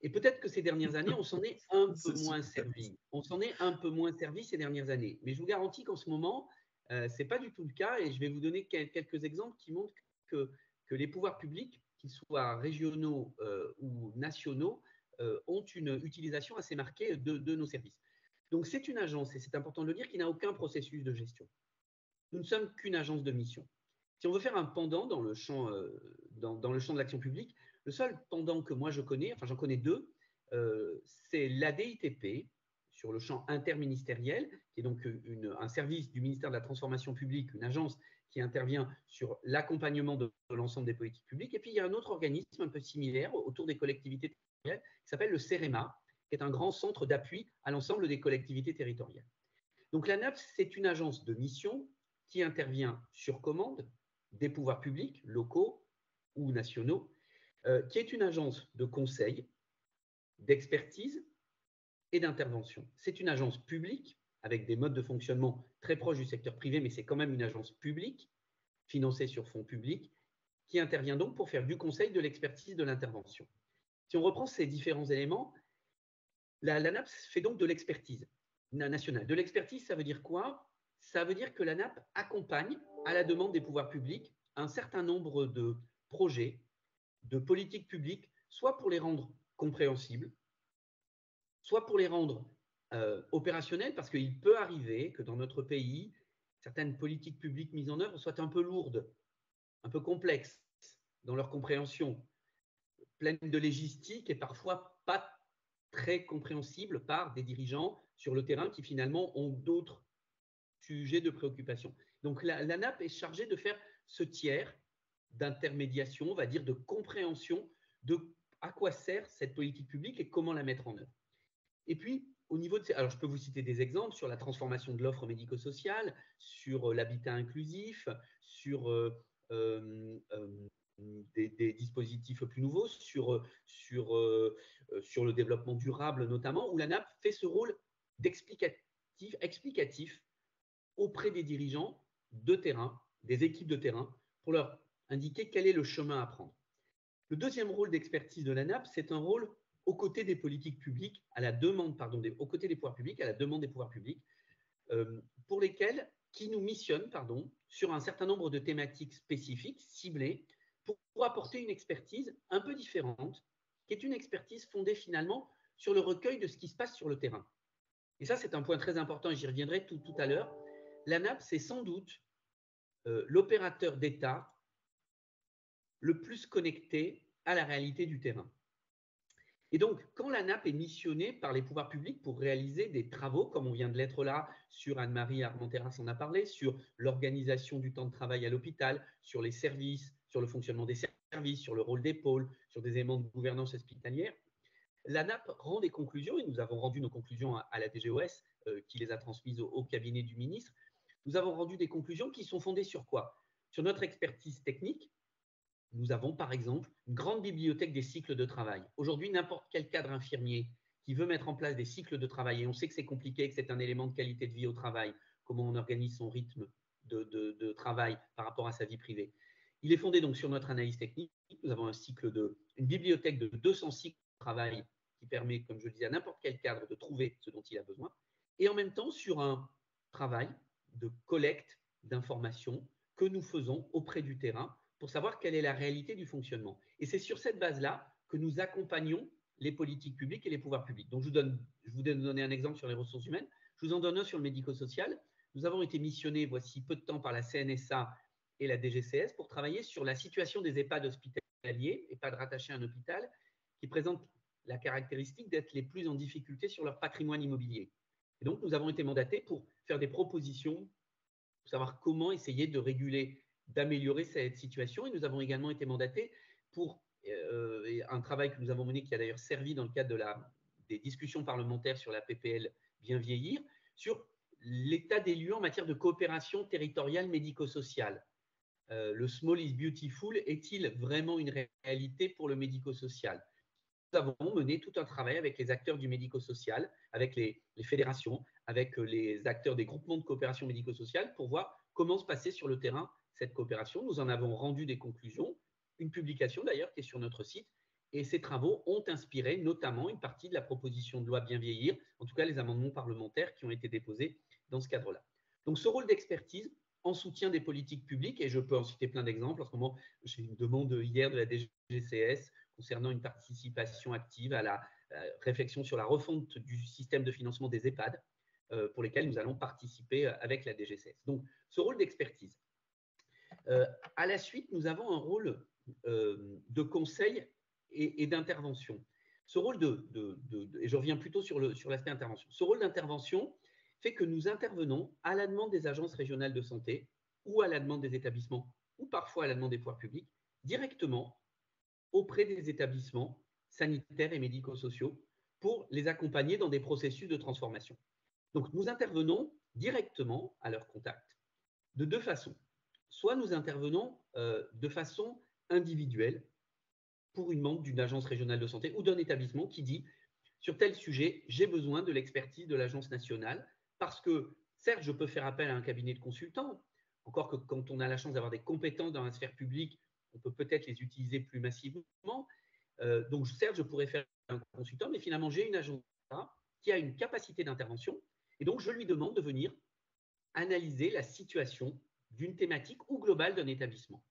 Et peut-être que ces dernières années, on s'en est un peu moins servi. On s'en est un peu moins servi ces dernières années. Mais je vous garantis qu'en ce moment, ce n'est pas du tout le cas. Et je vais vous donner quelques exemples qui montrent que les pouvoirs publics, qu'ils soient régionaux ou nationaux, ont une utilisation assez marquée de nos services. Donc, c'est une agence, et c'est important de le dire, qui n'a aucun processus de gestion. Nous ne sommes qu'une agence de mission. Si on veut faire un pendant dans le champ, dans le champ de l'action publique, le seul pendant que moi je connais, enfin j'en connais deux, c'est l'ADITP sur le champ interministériel, qui est donc un service du ministère de la Transformation publique, une agence qui intervient sur l'accompagnement de l'ensemble des politiques publiques. Et puis il y a un autre organisme un peu similaire autour des collectivités territoriales qui s'appelle le CEREMA, qui est un grand centre d'appui à l'ensemble des collectivités territoriales. Donc l'ANAPS, c'est une agence de mission qui intervient sur commande des pouvoirs publics, locaux ou nationaux, qui est une agence de conseil, d'expertise et d'intervention. C'est une agence publique avec des modes de fonctionnement très proches du secteur privé, mais c'est quand même une agence publique, financée sur fonds publics, qui intervient donc pour faire du conseil, de l'expertise, de l'intervention. Si on reprend ces différents éléments, l'ANAPS fait donc de l'expertise nationale. De l'expertise, ça veut dire quoi? Ça veut dire que l'ANAP accompagne, à la demande des pouvoirs publics, un certain nombre de projets, de politiques publiques, soit pour les rendre compréhensibles, soit pour les rendre opérationnels, parce qu'il peut arriver que dans notre pays, certaines politiques publiques mises en œuvre soient un peu lourdes, un peu complexes dans leur compréhension, pleines de légistique et parfois pas très compréhensibles par des dirigeants sur le terrain qui finalement ont d'autres sujets de préoccupation. Donc l'ANAP est chargée de faire ce tiers d'intermédiation, on va dire de compréhension de à quoi sert cette politique publique et comment la mettre en œuvre. Et puis, au niveau de… Alors, je peux vous citer des exemples sur la transformation de l'offre médico-sociale, sur l'habitat inclusif, sur des dispositifs plus nouveaux, sur le développement durable notamment, où l'ANAP fait ce rôle explicatif auprès des dirigeants de terrain, des équipes de terrain, pour leur indiquer quel est le chemin à prendre. Le deuxième rôle d'expertise de l'ANAP, c'est un rôle aux côtés des politiques publiques, à la demande, pardon, aux côtés des pouvoirs publics, à la demande des pouvoirs publics, pour lesquels, qui nous missionnent, pardon, sur un certain nombre de thématiques spécifiques, ciblées, pour apporter une expertise un peu différente, qui est une expertise fondée finalement sur le recueil de ce qui se passe sur le terrain. Et ça, c'est un point très important et j'y reviendrai tout à l'heure. L'ANAP, c'est sans doute l'opérateur d'État le plus connecté à la réalité du terrain. Et donc, quand l'ANAP est missionnée par les pouvoirs publics pour réaliser des travaux, comme on vient de l'être là, sur Anne-Marie Armenteras en a parlé, sur l'organisation du temps de travail à l'hôpital, sur les services, sur le fonctionnement des services, sur le rôle des pôles, sur des éléments de gouvernance hospitalière, l'ANAP rend des conclusions, et nous avons rendu nos conclusions à la DGOS, qui les a transmises au cabinet du ministre. Nous avons rendu des conclusions qui sont fondées sur quoi? Sur notre expertise technique. Nous avons par exemple une grande bibliothèque des cycles de travail. Aujourd'hui, n'importe quel cadre infirmier qui veut mettre en place des cycles de travail, et on sait que c'est compliqué, que c'est un élément de qualité de vie au travail, comment on organise son rythme de travail par rapport à sa vie privée. Il est fondé donc sur notre analyse technique. Nous avons une bibliothèque de 200 cycles de travail qui permet, comme je le disais, à n'importe quel cadre de trouver ce dont il a besoin. Et en même temps, sur un travail de collecte d'informations que nous faisons auprès du terrain pour savoir quelle est la réalité du fonctionnement. Et c'est sur cette base-là que nous accompagnons les politiques publiques et les pouvoirs publics. Donc, je vous donner un exemple sur les ressources humaines. Je vous en donne un sur le médico-social. Nous avons été missionnés, voici peu de temps, par la CNSA et la DGCS pour travailler sur la situation des EHPAD hospitaliers, EHPAD rattachés à un hôpital, qui présentent la caractéristique d'être les plus en difficulté sur leur patrimoine immobilier. Et donc, nous avons été mandatés pour faire des propositions, pour savoir comment essayer de réguler, d'améliorer cette situation. Et nous avons également été mandatés pour un travail que nous avons mené, qui a d'ailleurs servi dans le cadre des discussions parlementaires sur la PPL Bien vieillir, sur l'état des lieux en matière de coopération territoriale médico-sociale. Le small is beautiful est-il vraiment une réalité pour le médico-social? Nous avons mené tout un travail avec les acteurs du médico-social, avec les fédérations, avec les acteurs des groupements de coopération médico-sociale pour voir comment se passait sur le terrain cette coopération. Nous en avons rendu des conclusions, une publication d'ailleurs qui est sur notre site Et ces travaux ont inspiré notamment une partie de la proposition de loi Bien vieillir, en tout cas les amendements parlementaires qui ont été déposés dans ce cadre-là. Donc ce rôle d'expertise en soutien des politiques publiques, et je peux en citer plein d'exemples. En ce moment, j'ai une demande hier de la DGCS concernant une participation active à la réflexion sur la refonte du système de financement des EHPAD, pour lesquels nous allons participer avec la DGCS. Donc ce rôle d'expertise. À la suite, nous avons un rôle de conseil et d'intervention. Ce rôle et je reviens plutôt sur l'aspect intervention. Ce rôle d'intervention fait que nous intervenons à la demande des agences régionales de santé ou à la demande des établissements ou parfois à la demande des pouvoirs publics directement auprès des établissements sanitaires et médico-sociaux pour les accompagner dans des processus de transformation. Donc, nous intervenons directement à leur contact de deux façons. Soit nous intervenons de façon individuelle pour une membre d'une agence régionale de santé ou d'un établissement qui dit sur tel sujet, j'ai besoin de l'expertise de l'agence nationale parce que, certes, je peux faire appel à un cabinet de consultants, encore que quand on a la chance d'avoir des compétences dans la sphère publique, on peut peut-être les utiliser plus massivement. Donc, certes, je pourrais faire un consultant, mais finalement, j'ai une agence qui a une capacité d'intervention et donc je lui demande de venir analyser la situation d'une thématique ou globale d'un établissement.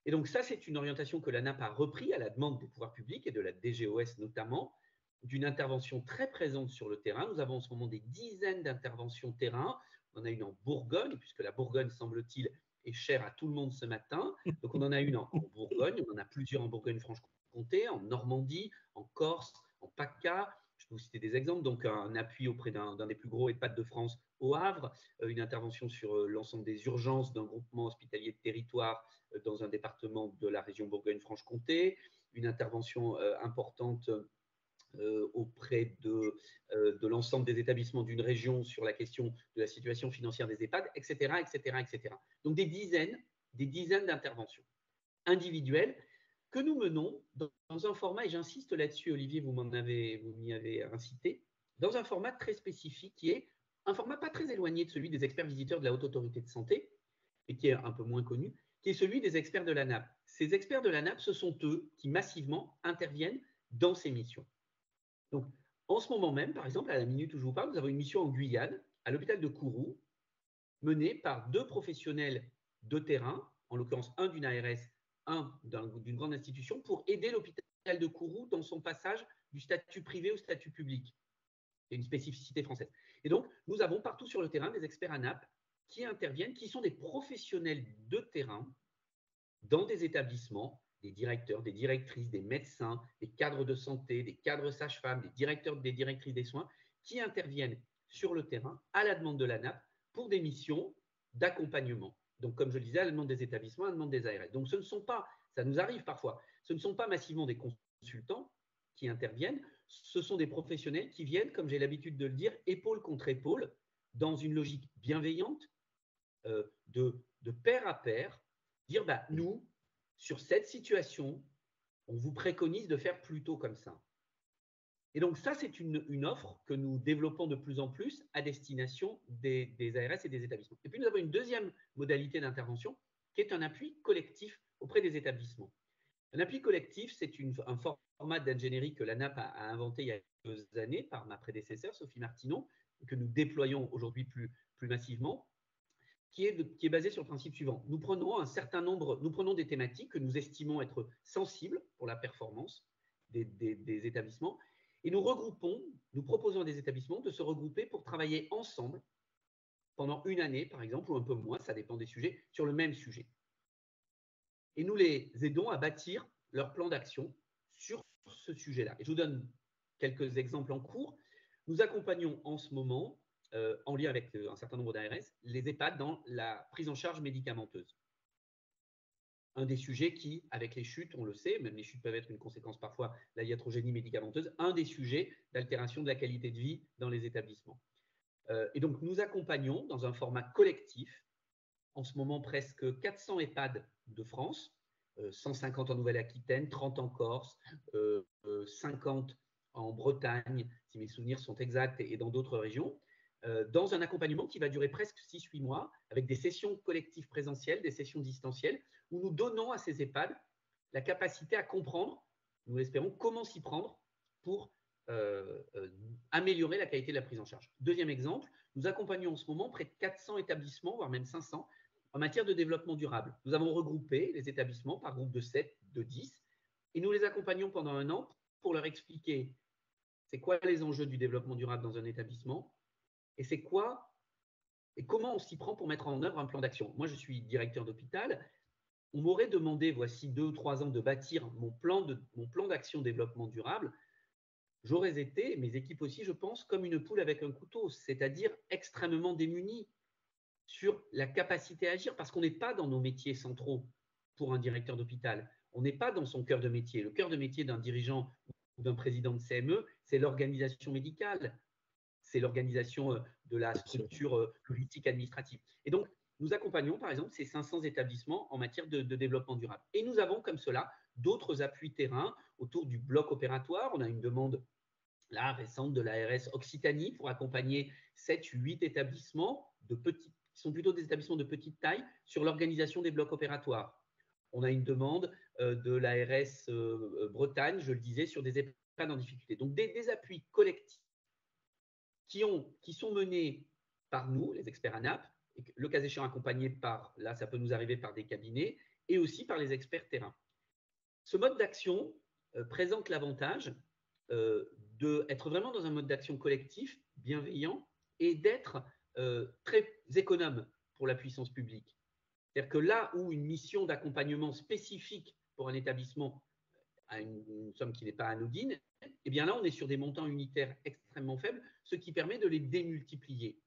Et donc ça, c'est une orientation que l'ANAP a repris à la demande des pouvoirs publics et de la DGOS notamment, d'une intervention très présente sur le terrain. Nous avons en ce moment des dizaines d'interventions terrain. On en a une en Bourgogne, puisque la Bourgogne, semble-t-il, est chère à tout le monde ce matin. Donc on en a une en Bourgogne, on en a plusieurs en Bourgogne-Franche-Comté, en Normandie, en Corse, en PACA. Je peux vous citer des exemples. Donc un appui auprès d'un des plus gros EHPAD de France au Havre, une intervention sur l'ensemble des urgences d'un groupement hospitalier de territoire dans un département de la région Bourgogne-Franche-Comté, une intervention importante auprès de l'ensemble des établissements d'une région sur la question de la situation financière des EHPAD, etc., etc., etc. Donc des dizaines d'interventions individuelles que nous menons dans un format, et j'insiste là-dessus, Olivier, vous m'y avez incité, dans un format très spécifique qui est un format pas très éloigné de celui des experts visiteurs de la Haute Autorité de Santé, et qui est un peu moins connu, qui est celui des experts de l'ANAP. Ces experts de l'ANAP, ce sont eux qui massivement interviennent dans ces missions. Donc, en ce moment même, par exemple, à la minute où je vous parle, nous avons une mission en Guyane, à l'hôpital de Kourou, menée par deux professionnels de terrain, en l'occurrence un d'une ARS, un d'une grande institution, pour aider l'hôpital de Kourou dans son passage du statut privé au statut public. C'est une spécificité française. Et donc, nous avons partout sur le terrain des experts ANAP qui interviennent, qui sont des professionnels de terrain dans des établissements, des directeurs, des directrices, des médecins, des cadres de santé, des cadres sages-femmes, des directeurs, des directrices des soins, qui interviennent sur le terrain à la demande de l'ANAP pour des missions d'accompagnement. Donc, comme je le disais, à la demande des établissements, à la demande des ARS. Donc, ce ne sont pas, ça nous arrive parfois, ce ne sont pas massivement des consultants qui interviennent, ce sont des professionnels qui viennent, comme j'ai l'habitude de le dire, épaule contre épaule, dans une logique bienveillante, de pair à pair, dire bah, nous, sur cette situation, on vous préconise de faire plutôt comme ça. Et donc ça, c'est une offre que nous développons de plus en plus à destination des ARS et des établissements. Et puis nous avons une deuxième modalité d'intervention qui est un appui collectif auprès des établissements. Un appui collectif, c'est un format d'ingénierie que l'ANAP a inventé il y a 2 années par ma prédécesseur, Sophie Martineau, que nous déployons aujourd'hui plus massivement, qui est basé sur le principe suivant. Nous prenons des thématiques que nous estimons être sensibles pour la performance des établissements et nous proposons à des établissements de se regrouper pour travailler ensemble pendant 1 année, par exemple, ou un peu moins, ça dépend des sujets, sur le même sujet. Et nous les aidons à bâtir leur plan d'action sur ce sujet-là. Et je vous donne quelques exemples en cours. Nous accompagnons en ce moment, en lien avec un certain nombre d'ARS, les EHPAD dans la prise en charge médicamenteuse. Un des sujets qui, avec les chutes, on le sait, même les chutes peuvent être une conséquence parfois de la iatrogénie médicamenteuse, un des sujets d'altération de la qualité de vie dans les établissements. Et donc, nous accompagnons dans un format collectif, en ce moment presque 400 EHPAD de France, 150 en Nouvelle-Aquitaine, 30 en Corse, 50 en Bretagne, si mes souvenirs sont exacts, et dans d'autres régions, dans un accompagnement qui va durer presque 6-8 mois, avec des sessions collectives présentielles, des sessions distancielles, où nous donnons à ces EHPAD la capacité à comprendre nous l'espérons, comment s'y prendre pour améliorer la qualité de la prise en charge. Deuxième exemple, nous accompagnons en ce moment près de 400 établissements, voire même 500, en matière de développement durable. Nous avons regroupé les établissements par groupe de 7, de 10, et nous les accompagnons pendant un an pour leur expliquer c'est quoi les enjeux du développement durable dans un établissement et c'est quoi et comment on s'y prend pour mettre en œuvre un plan d'action. Moi, je suis directeur d'hôpital. On m'aurait demandé, voici 2 ou 3 ans, de bâtir mon plan d'action développement durable. J'aurais été, mes équipes aussi, je pense, comme une poule avec un couteau, c'est-à-dire extrêmement démunis sur la capacité à agir, parce qu'on n'est pas dans nos métiers centraux pour un directeur d'hôpital. On n'est pas dans son cœur de métier. Le cœur de métier d'un dirigeant ou d'un président de CME, c'est l'organisation médicale, c'est l'organisation de la structure politique administrative. Et donc, nous accompagnons, par exemple, ces 500 établissements en matière de développement durable. Et nous avons, comme cela, d'autres appuis terrain autour du bloc opératoire. On a une demande là, récente de l'ARS Occitanie pour accompagner 7-8 établissements qui sont plutôt des établissements de petite taille sur l'organisation des blocs opératoires. On a une demande de l'ARS Bretagne, je le disais, sur des EHPAD en difficulté. Donc, des appuis collectifs qui sont menés par nous, les experts ANAP, et le cas échéant accompagnés par, là, ça peut nous arriver par des cabinets, et aussi par les experts terrain. Ce mode d'action présente l'avantage d'être vraiment dans un mode d'action collectif, bienveillant, et d'être très économe pour la puissance publique. C'est-à-dire que là où une mission d'accompagnement spécifique pour un établissement a une somme qui n'est pas anodine, eh bien là, on est sur des montants unitaires extrêmement faibles, ce qui permet de les démultiplier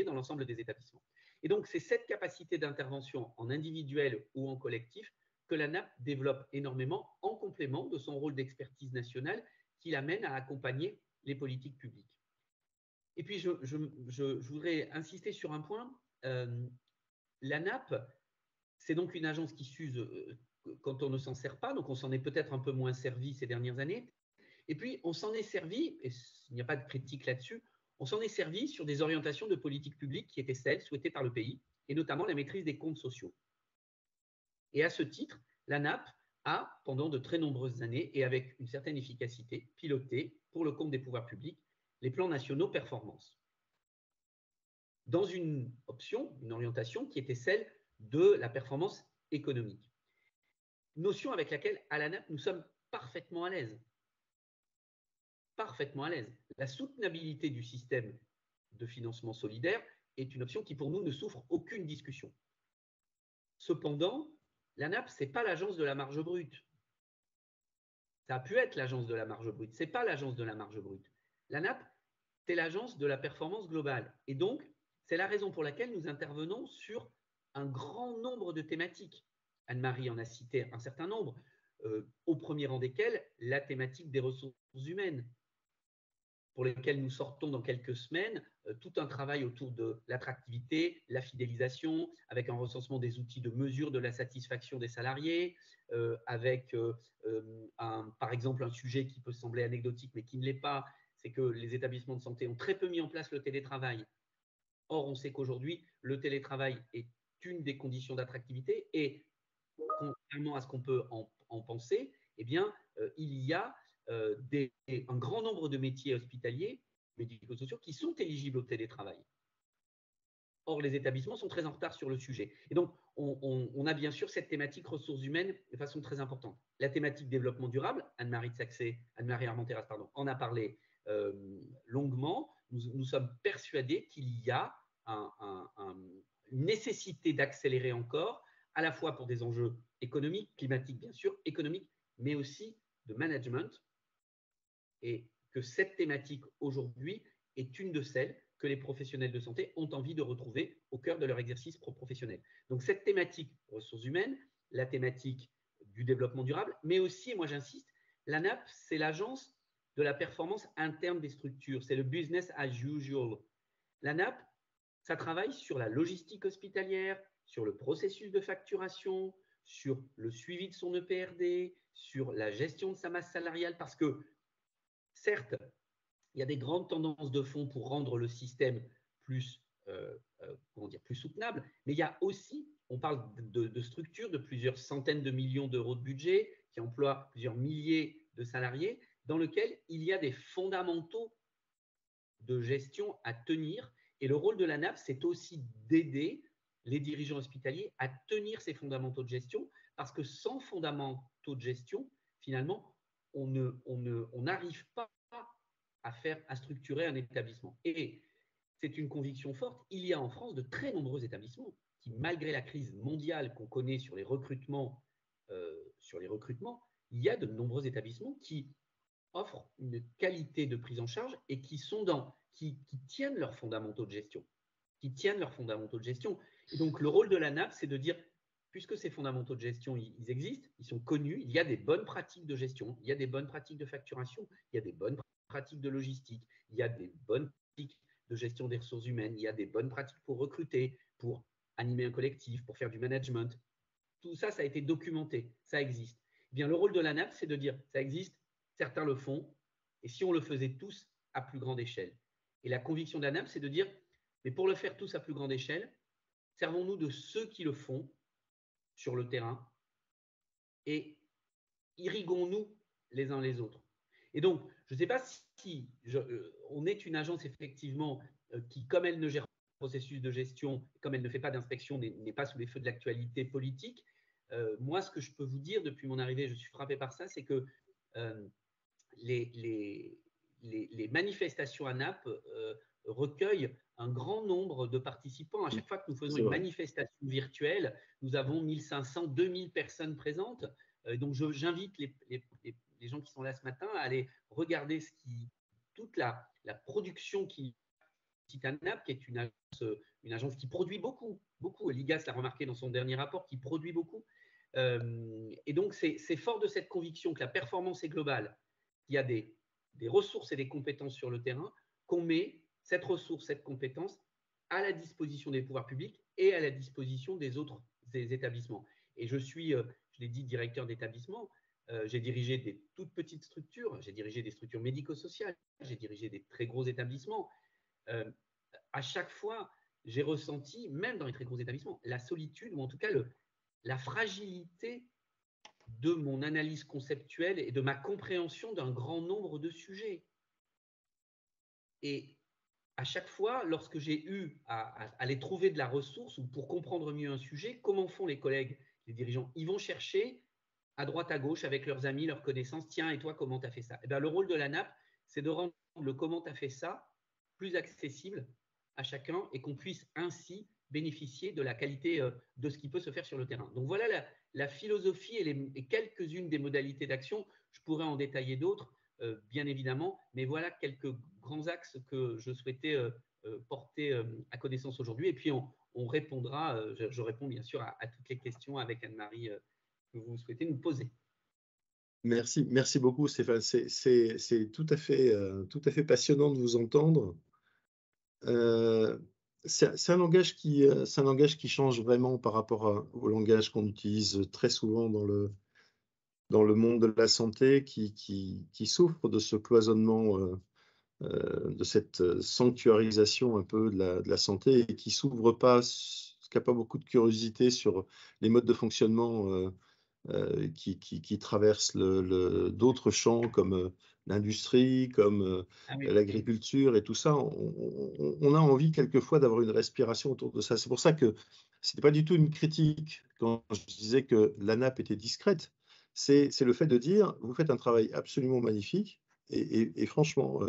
dans l'ensemble des établissements. Et donc, c'est cette capacité d'intervention en individuel ou en collectif que l'ANAP développe énormément en complément de son rôle d'expertise nationale qui l'amène à accompagner les politiques publiques. Et puis, je voudrais insister sur un point. L'ANAP, c'est donc une agence qui s'use quand on ne s'en sert pas, donc on s'en est peut-être un peu moins servi ces dernières années. Et puis, on s'en est servi, et il n'y a pas de critique là-dessus, on s'en est servi sur des orientations de politique publique qui étaient celles souhaitées par le pays, et notamment la maîtrise des comptes sociaux. Et à ce titre, l'ANAP a, pendant de très nombreuses années et avec une certaine efficacité, piloté, pour le compte des pouvoirs publics, les plans nationaux performance. Dans une option, une orientation qui était celle de la performance économique. Notion avec laquelle, à l'ANAP, nous sommes parfaitement à l'aise. Parfaitement à l'aise. La soutenabilité du système de financement solidaire est une option qui, pour nous, ne souffre aucune discussion. Cependant, l'ANAP, ce n'est pas l'agence de la marge brute. Ça a pu être l'agence de la marge brute. Ce n'est pas l'agence de la marge brute. L'ANAP, c'est l'agence de la performance globale. Et donc, c'est la raison pour laquelle nous intervenons sur un grand nombre de thématiques. Anne-Marie en a cité un certain nombre, au premier rang desquelles la thématique des ressources humaines, pour lesquelles nous sortons dans quelques semaines tout un travail autour de l'attractivité, la fidélisation, avec un recensement des outils de mesure de la satisfaction des salariés, avec par exemple un sujet qui peut sembler anecdotique mais qui ne l'est pas, c'est que les établissements de santé ont très peu mis en place le télétravail. Or, on sait qu'aujourd'hui, le télétravail est une des conditions d'attractivité et contrairement à ce qu'on peut en penser, eh bien, il y a un grand nombre de métiers hospitaliers, médico-sociaux, qui sont éligibles au télétravail. Or, les établissements sont très en retard sur le sujet. Et donc, on a bien sûr cette thématique ressources humaines de façon très importante. La thématique développement durable, Anne-Marie Armenteras en a parlé longuement. Nous sommes persuadés qu'il y a une nécessité d'accélérer encore, à la fois pour des enjeux économiques, climatiques bien sûr, économiques, mais aussi de management, et que cette thématique aujourd'hui est une de celles que les professionnels de santé ont envie de retrouver au cœur de leur exercice professionnel. Donc cette thématique ressources humaines, la thématique du développement durable, mais aussi, et moi j'insiste, l'ANAP, c'est l'agence de la performance interne des structures, c'est le business as usual. L'ANAP, ça travaille sur la logistique hospitalière, sur le processus de facturation, sur le suivi de son EPRD, sur la gestion de sa masse salariale, parce que certes, il y a des grandes tendances de fond pour rendre le système plus, plus soutenable, mais il y a aussi, on parle de structures de plusieurs centaines de millions d'euros de budget qui emploie plusieurs milliers de salariés, dans lequel il y a des fondamentaux de gestion à tenir. Et le rôle de l'ANAP, c'est aussi d'aider les dirigeants hospitaliers à tenir ces fondamentaux de gestion, parce que sans fondamentaux de gestion, finalement, on n'arrive pas à structurer un établissement. Et c'est une conviction forte. Il y a en France de très nombreux établissements qui, malgré la crise mondiale qu'on connaît sur les recrutements, il y a de nombreux établissements qui offrent une qualité de prise en charge et qui tiennent leurs fondamentaux de gestion. Et donc, le rôle de l'ANAP, c'est de dire, puisque ces fondamentaux de gestion, ils existent, ils sont connus, il y a des bonnes pratiques de gestion, il y a des bonnes pratiques de facturation, il y a des bonnes pratiques de logistique, il y a des bonnes pratiques de gestion des ressources humaines, il y a des bonnes pratiques pour recruter, pour animer un collectif, pour faire du management. Tout ça, ça a été documenté, ça existe. Eh bien, le rôle de l'ANAP, c'est de dire, ça existe, certains le font, et si on le faisait tous à plus grande échelle. Et la conviction de l'ANAP, c'est de dire, mais pour le faire tous à plus grande échelle, servons-nous de ceux qui le font sur le terrain et irriguons-nous les uns les autres. Et donc, je ne sais pas si on est une agence effectivement qui, comme elle ne gère pas le processus de gestion, comme elle ne fait pas d'inspection, n'est pas sous les feux de l'actualité politique. Moi, ce que je peux vous dire depuis mon arrivée, je suis frappé par ça, c'est que les manifestations ANAP recueillent un grand nombre de participants. À chaque fois que nous faisons une manifestation virtuelle, nous avons 1500, 2000 personnes présentes. Donc, j'invite les gens qui sont là ce matin à aller regarder toute la production qui site ANAP, qui est une agence qui produit beaucoup. L'IGAS l'a remarqué dans son dernier rapport, qui produit beaucoup. Et donc, c'est fort de cette conviction que la performance est globale, qu'il y a des ressources et des compétences sur le terrain, qu'on met cette ressource, cette compétence à la disposition des pouvoirs publics et à la disposition des autres établissements. Et je l'ai dit, directeur d'établissement. J'ai dirigé des toutes petites structures, j'ai dirigé des structures médico-sociales, j'ai dirigé des très gros établissements. À chaque fois, j'ai ressenti, même dans les très gros établissements, la solitude ou en tout cas la fragilité de mon analyse conceptuelle et de ma compréhension d'un grand nombre de sujets. Et à chaque fois, lorsque j'ai eu à aller trouver de la ressource ou pour comprendre mieux un sujet, comment font les collègues, les dirigeants? Ils vont chercher à droite, à gauche, avec leurs amis, leurs connaissances. Tiens, et toi, comment tu as fait ça? Et bien, le rôle de l'ANAP, c'est de rendre le comment tu as fait ça plus accessible à chacun et qu'on puisse ainsi bénéficier de la qualité de ce qui peut se faire sur le terrain. Donc, voilà la philosophie et quelques-unes des modalités d'action. Je pourrais en détailler d'autres, bien évidemment, mais voilà quelques grands axes que je souhaitais porter à connaissance aujourd'hui. Et puis, on répondra, je réponds bien sûr à toutes les questions avec Anne-Marie que vous souhaitez nous poser. Merci beaucoup Stéphane. C'est tout à fait passionnant de vous entendre. C'est un langage qui change vraiment par rapport au langage qu'on utilise très souvent dans le monde de la santé, qui souffre de ce cloisonnement, de cette sanctuarisation un peu de la santé, et qui s'ouvre pas, qui n'a pas beaucoup de curiosité sur les modes de fonctionnement qui traversent d'autres champs comme l'industrie, comme l'agriculture et tout ça. On a envie quelquefois d'avoir une respiration autour de ça. C'est pour ça que ce n'était pas du tout une critique quand je disais que l'ANAP était discrète. C'est le fait de dire, vous faites un travail absolument magnifique et franchement,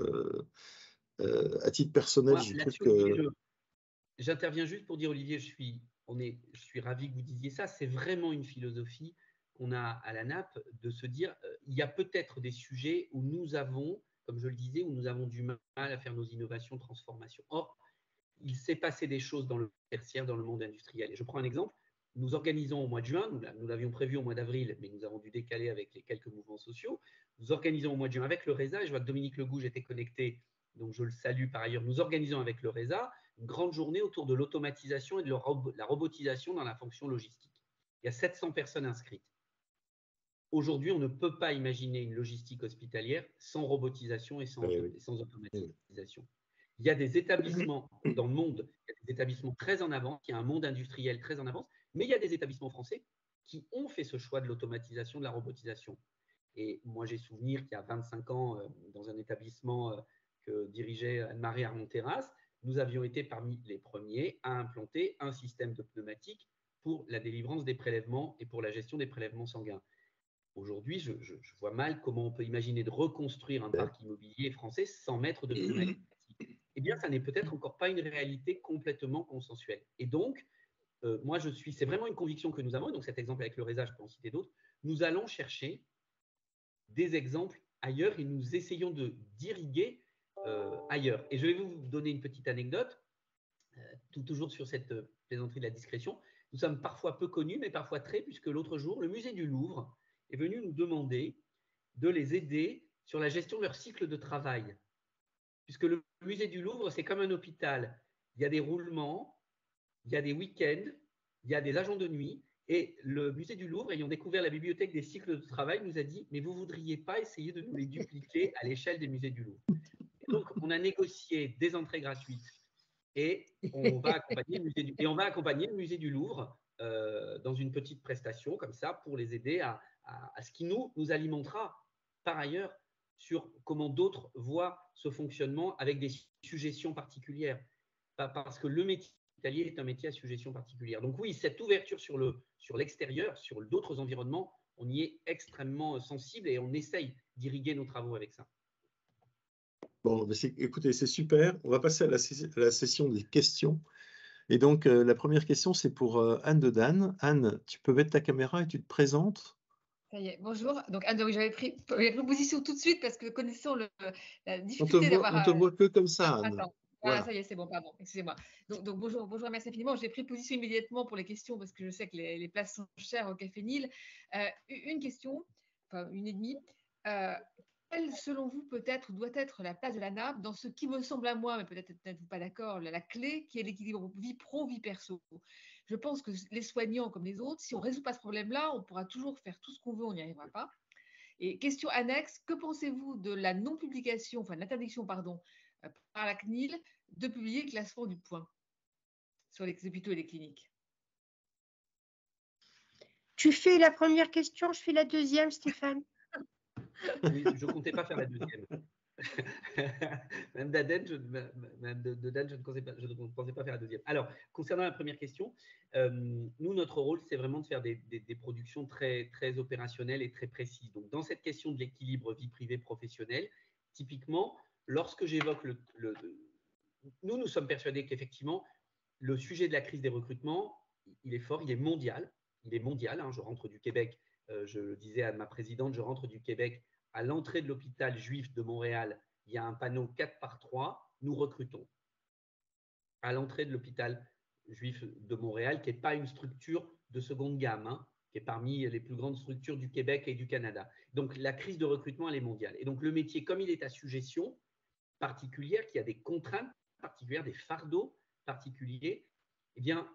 à titre personnel, je trouve que… J'interviens juste pour dire, Olivier, je suis ravi que vous disiez ça. C'est vraiment une philosophie qu'on a à l'ANAP de se dire, il y a peut-être des sujets où nous avons, comme je le disais, où nous avons du mal à faire nos innovations, transformations. Or, il s'est passé des choses dans le tertiaire, dans le monde industriel. Et je prends un exemple. Nous organisons au mois de juin, nous l'avions prévu au mois d'avril, mais nous avons dû décaler avec les quelques mouvements sociaux. Nous organisons au mois de juin avec le RESA, et je vois que Dominique Legouge était connecté, donc je le salue par ailleurs. Nous organisons avec le RESA une grande journée autour de l'automatisation et de la robotisation dans la fonction logistique. Il y a 700 personnes inscrites. Aujourd'hui, on ne peut pas imaginer une logistique hospitalière sans robotisation et sans automatisation. Il y a des établissements dans le monde, il y a des établissements très en avance, il y a un monde industriel très en avance, mais il y a des établissements français qui ont fait ce choix de l'automatisation, de la robotisation. Et moi, j'ai souvenir qu'il y a 25 ans, dans un établissement que dirigeait Anne-Marie Armand-Terrasse, nous avions été parmi les premiers à implanter un système de pneumatique pour la délivrance des prélèvements et pour la gestion des prélèvements sanguins. Aujourd'hui, je vois mal comment on peut imaginer de reconstruire un parc immobilier français sans mettre de pneumatique. Eh bien, ça n'est peut-être encore pas une réalité complètement consensuelle. Et donc, moi, c'est vraiment une conviction que nous avons, et donc cet exemple avec le RESA, je peux en citer d'autres, nous allons chercher des exemples ailleurs et nous essayons d'irriguer ailleurs. Et je vais vous donner une petite anecdote, toujours sur cette plaisanterie de la discrétion. Nous sommes parfois peu connus, mais parfois très, puisque l'autre jour, le musée du Louvre est venu nous demander de les aider sur la gestion de leur cycle de travail. Puisque le musée du Louvre, c'est comme un hôpital. Il y a des roulements, il y a des week-ends, il y a des agents de nuit. Et le musée du Louvre, ayant découvert la bibliothèque des cycles de travail, nous a dit « Mais vous ne voudriez pas essayer de nous les dupliquer à l'échelle des musées du Louvre ?» Et donc, on a négocié des entrées gratuites et on va accompagner le musée du Louvre dans une petite prestation comme ça pour les aider à ce qui nous alimentera par ailleurs sur comment d'autres voient ce fonctionnement avec des suggestions particulières. Parce que le métier hospitalier est un métier à suggestion particulière. Donc oui, cette ouverture sur l'extérieur, sur d'autres environnements, on y est extrêmement sensible et on essaye d'irriguer nos travaux avec ça. Bon, écoutez, c'est super. On va passer à la session des questions. Et donc, la première question, c'est pour Anne de Dan. Anne, tu peux mettre ta caméra et tu te présentes. Ça y est, bonjour. Donc, Anne, j'avais pris position tout de suite parce que connaissant la difficulté d'avoir… On ne te voit que comme ça, Anne. Attends. Voilà. Ah, ça y est, c'est bon, pardon, excusez-moi. Donc bonjour, merci infiniment. J'ai pris position immédiatement pour les questions parce que je sais que les places sont chères au Café Nil. Une question, enfin une et demie. Quelle, selon vous, peut-être, doit être la place de la NAP dans ce qui me semble à moi, mais peut-être n'êtes-vous pas d'accord, la clé qui est l'équilibre vie pro, vie perso. Je pense que les soignants, comme les autres, si on ne résout pas ce problème-là, on pourra toujours faire tout ce qu'on veut, on n'y arrivera pas. Et question annexe, que pensez-vous de la non-publication, enfin l'interdiction, pardon, par la CNIL de publier le classement du point sur les hôpitaux et les cliniques? Tu fais la première question, je fais la deuxième, Stéphane. Oui, je ne comptais pas faire la deuxième. Même d'Aden, je ne pensais pas faire la deuxième. Alors, concernant la première question, nous, notre rôle, c'est vraiment de faire des productions très, très opérationnelles et très précises. Donc, dans cette question de l'équilibre vie privée professionnelle, typiquement, lorsque j'évoque nous sommes persuadés qu'effectivement, le sujet de la crise des recrutements, il est fort, il est mondial. Il est mondial. Hein, je rentre du Québec, je le disais à ma présidente, je rentre du Québec. À l'entrée de l'hôpital juif de Montréal, il y a un panneau 4x3, nous recrutons. À l'entrée de l'hôpital juif de Montréal, qui n'est pas une structure de seconde gamme, hein, qui est parmi les plus grandes structures du Québec et du Canada. Donc, la crise de recrutement, elle est mondiale. Et donc, le métier, comme il est à suggestion particulière, qui a des contraintes particulières, des fardeaux particuliers, eh bien,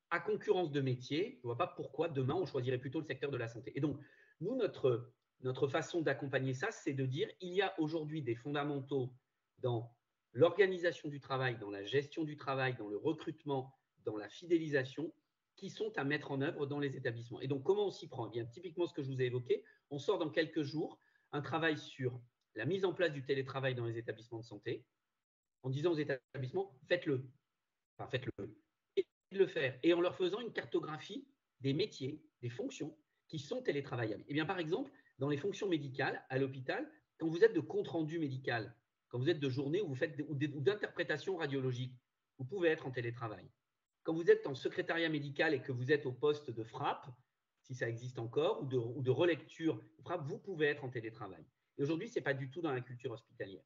à concurrence de métiers, je ne vois pas pourquoi demain, on choisirait plutôt le secteur de la santé. Et donc, nous, notre façon d'accompagner ça, c'est de dire il y a aujourd'hui des fondamentaux dans l'organisation du travail, dans la gestion du travail, dans le recrutement, dans la fidélisation, qui sont à mettre en œuvre dans les établissements. Et donc, comment on s'y prend? Eh bien, typiquement, ce que je vous ai évoqué, on sort dans quelques jours un travail sur la mise en place du télétravail dans les établissements de santé, en disant aux établissements, faites-le. Enfin, faites-le. Et de le faire. Et en leur faisant une cartographie des métiers, des fonctions qui sont télétravaillables. Eh bien, par exemple, dans les fonctions médicales à l'hôpital, quand vous êtes de compte-rendu médical, quand vous êtes de journée ou d'interprétation radiologique, vous pouvez être en télétravail. Quand vous êtes en secrétariat médical et que vous êtes au poste de frappe, si ça existe encore, ou de relecture de frappe, vous pouvez être en télétravail. Et aujourd'hui, ce n'est pas du tout dans la culture hospitalière.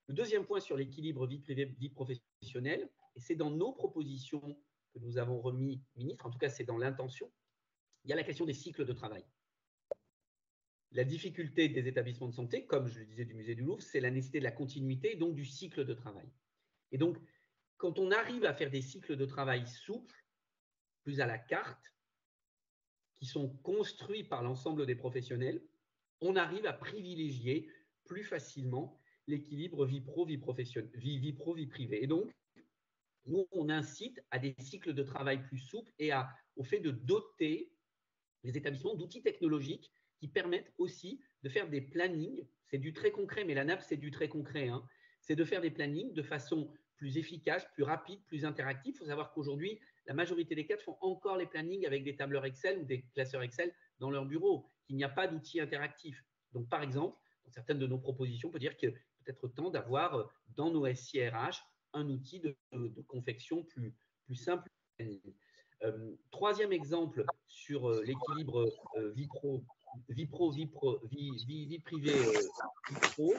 Le deuxième point sur l'équilibre vie privée, vie professionnelle, et c'est dans nos propositions que nous avons remis ministre, en tout cas c'est dans l'intention, il y a la question des cycles de travail. La difficulté des établissements de santé, comme je le disais du musée du Louvre, c'est la nécessité de la continuité et donc du cycle de travail. Et donc, quand on arrive à faire des cycles de travail souples, plus à la carte, qui sont construits par l'ensemble des professionnels, on arrive à privilégier plus facilement l'équilibre vie pro, vie professionnelle, vie pro, vie privée. Et donc, nous, on incite à des cycles de travail plus souples et au fait de doter les établissements d'outils technologiques qui permettent aussi de faire des plannings. C'est du très concret, mais la NAP, c'est du très concret. Hein. C'est de faire des plannings de façon plus efficace, plus rapide, plus interactive. Il faut savoir qu'aujourd'hui, la majorité des cadres font encore les plannings avec des tableurs Excel ou des classeurs Excel dans leur bureau, qu'il n'y a pas d'outils interactifs. Donc, par exemple, dans certaines de nos propositions, on peut dire que peut-être temps d'avoir dans nos SIRH un outil de confection plus simple. Troisième exemple sur l'équilibre vie privée, vie pro.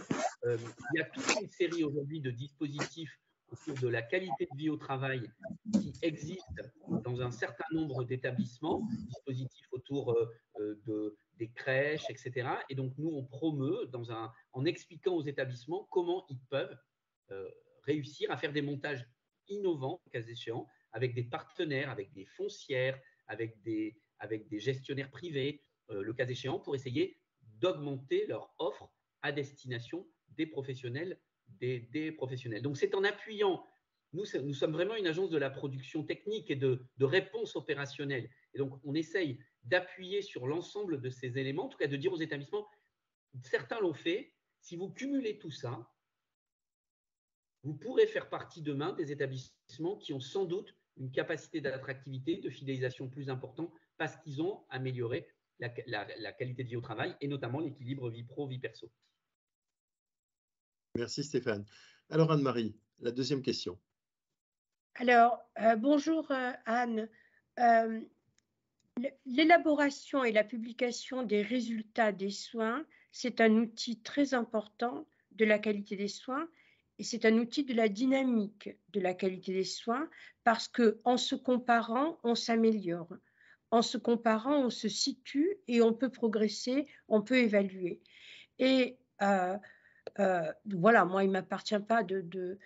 Il y a toute une série aujourd'hui de dispositifs autour de la qualité de vie au travail qui existent dans un certain nombre d'établissements, dispositifs autour des crèches, etc. Et donc, nous, on promeut en expliquant aux établissements comment ils peuvent réussir à faire des montages innovants, cas échéant, avec des partenaires, avec des foncières, avec des gestionnaires privés, le cas échéant, pour essayer d'augmenter leur offre à destination des professionnels. Donc, c'est en appuyant, nous sommes vraiment une agence de la production technique et de réponse opérationnelle. Et donc, on essaye d'appuyer sur l'ensemble de ces éléments, en tout cas de dire aux établissements, certains l'ont fait, si vous cumulez tout ça, vous pourrez faire partie demain des établissements qui ont sans doute une capacité d'attractivité, de fidélisation plus importante parce qu'ils ont amélioré la qualité de vie au travail et notamment l'équilibre vie pro, vie perso. Merci Stéphane. Alors Anne-Marie, la deuxième question. Alors, bonjour Anne. L'élaboration et la publication des résultats des soins, c'est un outil très important de la qualité des soins et c'est un outil de la dynamique de la qualité des soins parce qu'en se comparant, on s'améliore. En se comparant, on se situe et on peut progresser, on peut évaluer. Et voilà, moi, il ne m'appartient pas de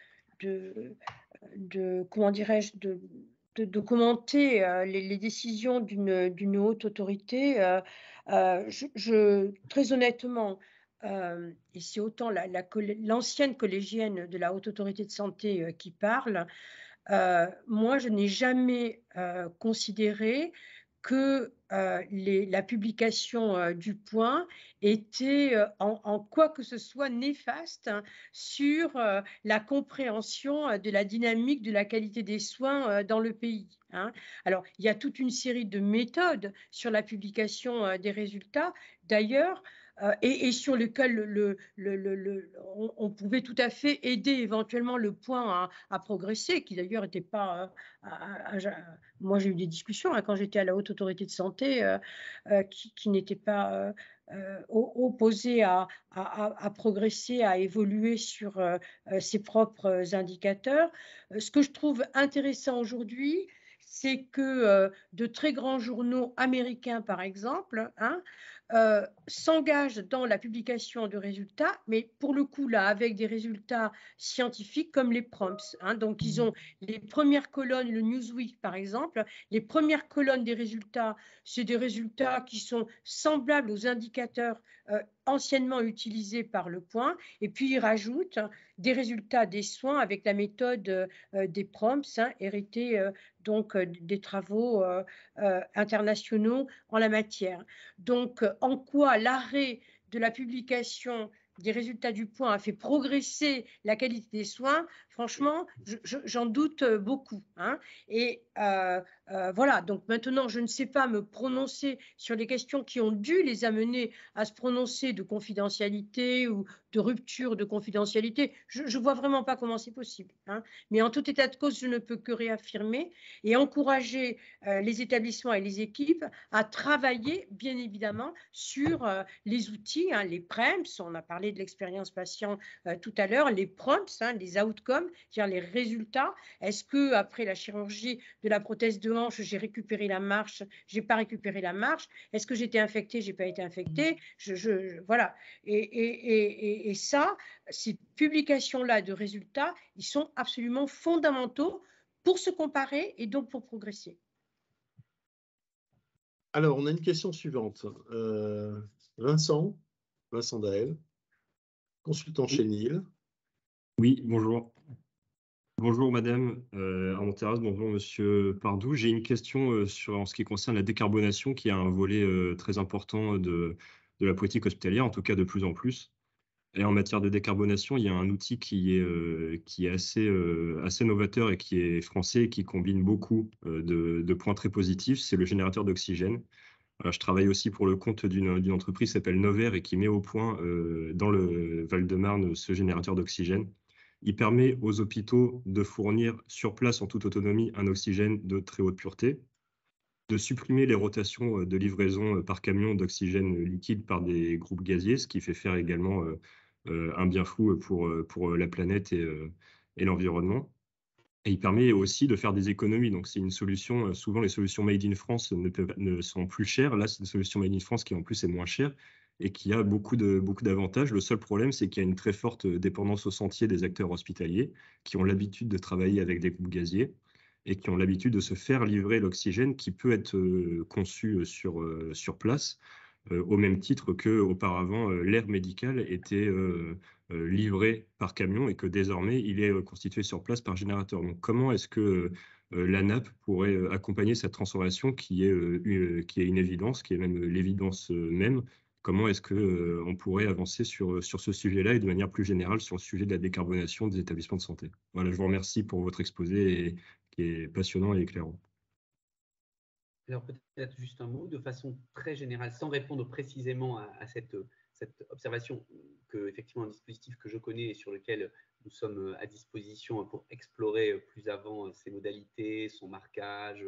comment dirais-je, de commenter les décisions d'une haute autorité. Très honnêtement, et c'est autant l'ancienne collégienne de la haute autorité de santé qui parle, moi, je n'ai jamais considéré que la publication du point était en quoi que ce soit néfaste hein, sur la compréhension de la dynamique de la qualité des soins dans le pays. Hein. Alors, il y a toute une série de méthodes sur la publication des résultats. D'ailleurs, et sur lequel on pouvait tout à fait aider éventuellement le point à progresser, qui d'ailleurs n'était pas… moi, j'ai eu des discussions hein, quand j'étais à la Haute Autorité de Santé qui n'étaient pas opposées à progresser, à évoluer sur ses propres indicateurs. Ce que je trouve intéressant aujourd'hui, c'est que de très grands journaux américains, par exemple, hein, s'engagent dans la publication de résultats, mais pour le coup, là, avec des résultats scientifiques comme les prompts. Hein, donc, ils ont les premières colonnes, le Newsweek, par exemple, les premières colonnes des résultats, c'est des résultats qui sont semblables aux indicateurs anciennement utilisés par le point, et puis ils rajoutent des résultats des soins avec la méthode des prompts, hein, héritée donc des travaux internationaux en la matière. Donc, en quoi l'arrêt de la publication des résultats du point a fait progresser la qualité des soins, franchement, j'en doute beaucoup. Hein. Et voilà, donc maintenant, je ne sais pas me prononcer sur les questions qui ont dû les amener à se prononcer de confidentialité ou de rupture de confidentialité. Je ne vois vraiment pas comment c'est possible. Hein. Mais en tout état de cause, je ne peux que réaffirmer et encourager les établissements et les équipes à travailler, bien évidemment, sur les outils, hein, les PREMS, on a parlé de l'expérience patient tout à l'heure, les prompts, hein, les outcomes, c'est-à-dire les résultats. Est-ce que après la chirurgie de la prothèse de hanche, j'ai récupéré la marche, j'ai pas récupéré la marche? Est-ce que j'étais infectée, j'ai pas été infectée? Voilà. Et ça, ces publications-là de résultats, ils sont absolument fondamentaux pour se comparer et donc pour progresser. Alors, on a une question suivante. Vincent Dael, consultant chez NIL. Oui, bonjour. Bonjour Madame Armenteras, bonjour Monsieur Pardou. J'ai une question en ce qui concerne la décarbonation, qui est un volet très important de la politique hospitalière, en tout cas de plus en plus. Et en matière de décarbonation, il y a un outil qui est assez novateur et qui est français et qui combine beaucoup de points très positifs, c'est le générateur d'oxygène. Je travaille aussi pour le compte d'une entreprise qui s'appelle Novair et qui met au point dans le Val-de-Marne ce générateur d'oxygène. Il permet aux hôpitaux de fournir sur place en toute autonomie un oxygène de très haute pureté, de supprimer les rotations de livraison par camion d'oxygène liquide par des groupes gaziers, ce qui fait faire également un bien fou pour la planète et l'environnement. Et il permet aussi de faire des économies. Donc, c'est une solution, souvent les solutions made in France ne sont plus chères. Là, c'est une solution made in France qui en plus est moins chère et qui a beaucoup d'avantages. Le seul problème, c'est qu'il y a une très forte dépendance au sentier des acteurs hospitaliers qui ont l'habitude de travailler avec des groupes gaziers et qui ont l'habitude de se faire livrer l'oxygène qui peut être conçu sur place, au même titre qu'auparavant, l'air médical était livré par camion et que désormais, il est constitué sur place par générateur. Donc, comment est-ce que l'ANAP pourrait accompagner cette transformation qui est une évidence, qui est même l'évidence même? Comment est-ce qu'on pourrait avancer sur ce sujet-là et de manière plus générale sur le sujet de la décarbonation des établissements de santé? Voilà, je vous remercie pour votre exposé qui est passionnant et éclairant. Alors peut-être juste un mot de façon très générale, sans répondre précisément à cette observation, que effectivement un dispositif que je connais et sur lequel nous sommes à disposition pour explorer plus avant ses modalités, son marquage,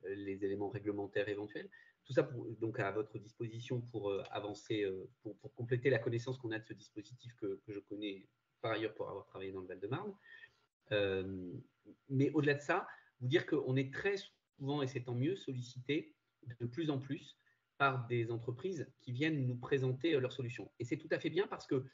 les éléments réglementaires éventuels. Tout ça donc à votre disposition pour avancer, pour compléter la connaissance qu'on a de ce dispositif que je connais par ailleurs pour avoir travaillé dans le Val-de-Marne. Mais au-delà de ça, vous dire qu'on est très souvent, et c'est tant mieux, sollicité de plus en plus par des entreprises qui viennent nous présenter leurs solutions. Et c'est tout à fait bien parce que